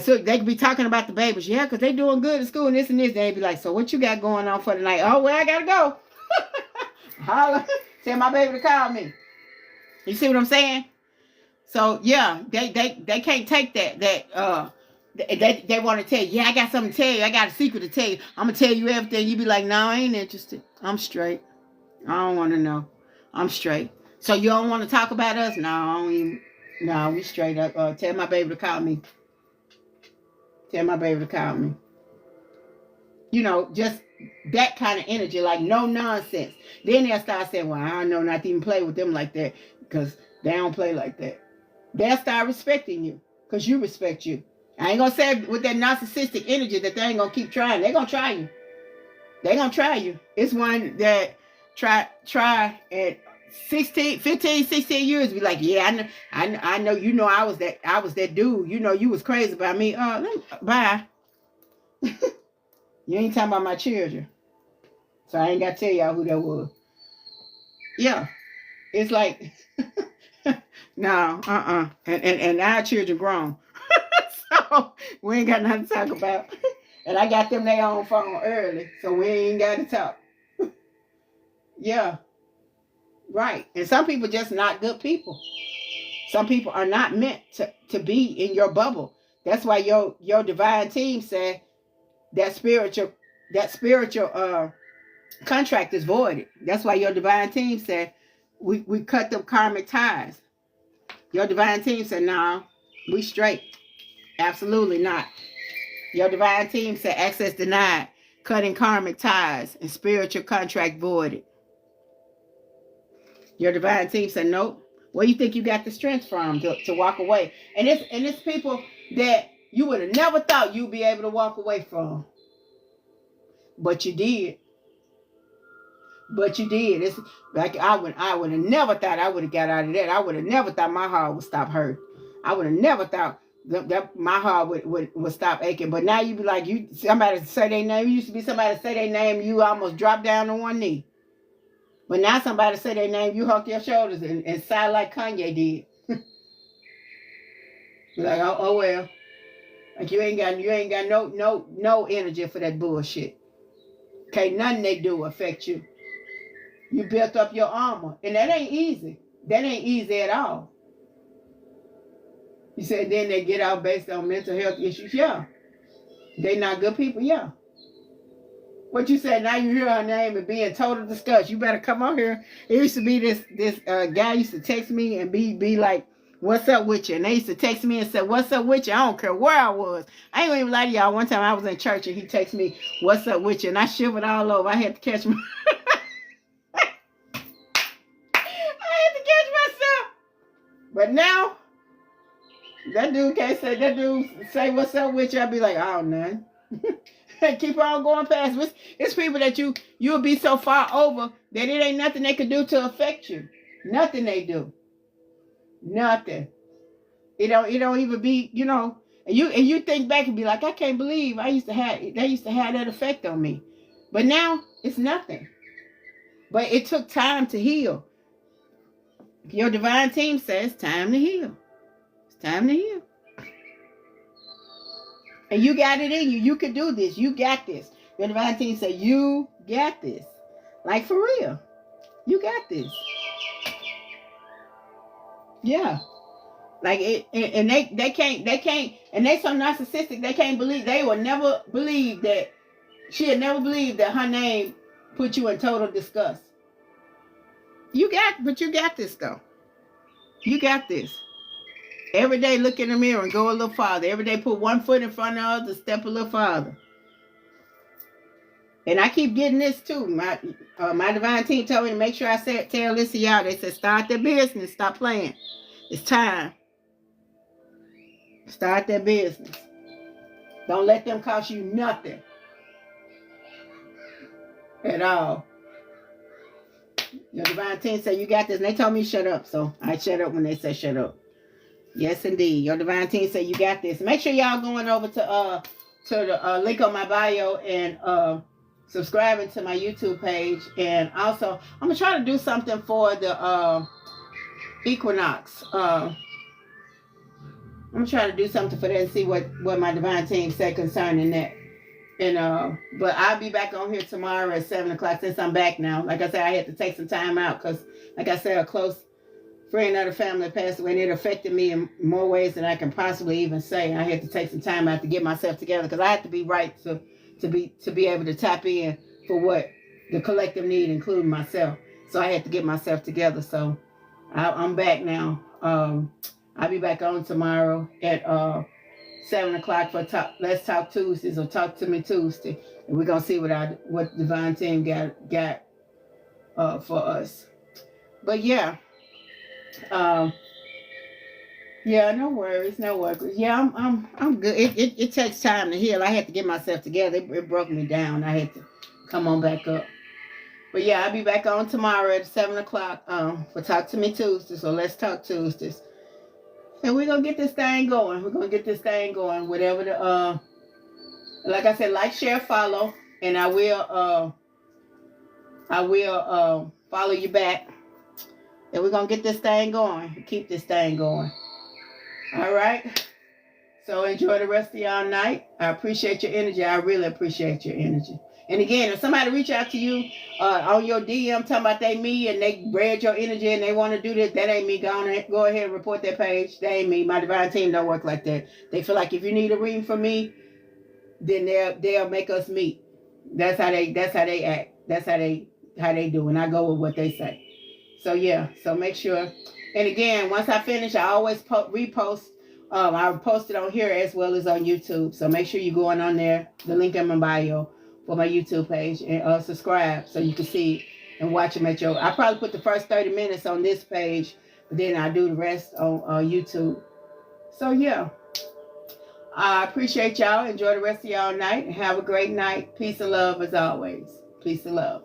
A: so they could be talking about the babies. Yeah, because they doing good at school and this and this. They be like, so what you got going on for the night? Oh, well, I got to go. Holla. Tell my baby to call me. You see what I'm saying? So, yeah, they can't take that. They want to tell you, yeah, I got something to tell you. I got a secret to tell you. I'm going to tell you everything. You be like, no, I ain't interested. I'm straight. I don't want to know. I'm straight. So you don't want to talk about us? No, I don't even. No, we straight up. Tell my baby to call me. Tell my baby to call me. You know, just that kind of energy, like no nonsense. Then they'll start saying, well, I don't know not to even play with them like that because they don't play like that. They'll start respecting you because you respect you. I ain't going to say with that narcissistic energy that they ain't going to keep trying. They're going to try you. They're going to try you. It's one that try at 15, 16 years be like, yeah, I know, you know, I was that dude. You know, you was crazy about me. Bye. You ain't talking about my children. So I ain't got to tell y'all who that was. Yeah. It's like, no, And our children grown. So we ain't got nothing to talk about. And I got them their own phone early. So we ain't got to talk. Yeah. Right. And some people just not good people. Some people are not meant to be in your bubble. That's why your divine team said that spiritual contract is voided. That's why your divine team said we cut them karmic ties. Your divine team said, no, we straight. Absolutely not. Your divine team said access denied, cutting karmic ties, and spiritual contract voided. Your divine team said, nope. Where you think you got the strength from to walk away? And it's people that you would have never thought you'd be able to walk away from. But you did. It's like I would have never thought I would have got out of that. I would have never thought my heart would stop hurting. I would have never thought that my heart would stop aching. But now you be like, somebody say their name. You used to be somebody say their name, you almost drop down on one knee. But now somebody say their name, you hug your shoulders and sigh like Kanye did. You're like, oh well. Like you ain't got no energy for that bullshit. Okay, nothing they do affect you. You built up your armor. And that ain't easy. That ain't easy at all. You said then they get out based on mental health issues. Yeah. They not good people. Yeah. What you said, now you hear her name and be in total disgust. You better come on here. It used to be this guy used to text me and be like, what's up with you? And they used to text me and say, what's up with you? I don't care where I was. I ain't gonna even lie to y'all. One time I was in church and he texted me, what's up with you? And I shivered all over. I had to catch my myself. But now, that dude say what's up with you. I'd be like, oh, nothing. Keep on going past. It's people that you'll be so far over that it ain't nothing they can do to affect you. Nothing they do. Nothing. It don't even be, you know. And you think back and be like, I can't believe they used to have that effect on me. But now it's nothing. But it took time to heal. Your divine team says time to heal. It's time to heal. And you got it in you. You can do this. You got this. Your divine team say, you got this. Like, for real. You got this. Yeah. Like, and they can't, and they so narcissistic, they will never believe that, she'll never believe that her name put you in total disgust. But you got this, though. You got this. Every day, look in the mirror and go a little farther. Every day, put one foot in front of the other, step a little farther. And I keep getting this too. My divine team told me to make sure I tell this to y'all. They said, start their business. Stop playing. It's time. Start their business. Don't let them cost you nothing at all. Your divine team said, you got this. And they told me to shut up. So I shut up when they said shut up. Yes, indeed. Your divine team said, you got this. Make sure y'all going over to the link on my bio and subscribing to my YouTube page. And also, I'm going to try to do something for the equinox. I'm going to try to do something for that and see what my divine team said concerning that. And but I'll be back on here tomorrow at 7 o'clock since I'm back now. Like I said, I had to take some time out because, like I said, a close friend of the family passed away, and it affected me in more ways than I can possibly even say. I had to take some time out to get myself together because I had to be right to be able to tap in for what the collective need, including myself. So I had to get myself together. So I'm back now. I'll be back on tomorrow at 7 o'clock for Let's Talk Tuesdays or Talk to Me Tuesday, and we're gonna see what divine team got for us. But yeah. Yeah, no worries. Yeah, I'm good. It takes time to heal. I had to get myself together. It broke me down. I had to come on back up. But yeah, I'll be back on tomorrow at 7 o'clock for Talk to Me Tuesdays or Let's Talk Tuesdays. And we're gonna get this thing going. Whatever the like I said, like, share, follow, and I will follow you back. And we're going to get this thing going. Keep this thing going. All right? So enjoy the rest of y'all night. I appreciate your energy. I really appreciate your energy. And again, if somebody reach out to you on your DM talking about they me and they read your energy and they want to do this, that ain't me. Go ahead and report their page. That ain't me. My divine team don't work like that. They feel like if you need a reading from me, then they'll make us meet. That's how they act. That's how they do. And I go with what they say. So yeah, so make sure. And again, once I finish, I always repost. I post it on here as well as on YouTube. So make sure you're going on there, the link in my bio for my YouTube page, and subscribe so you can see it and watch them at your. I probably put the first 30 minutes on this page, but then I do the rest on YouTube. So yeah, I appreciate y'all. Enjoy the rest of y'all night and have a great night. Peace and love as always. Peace and love.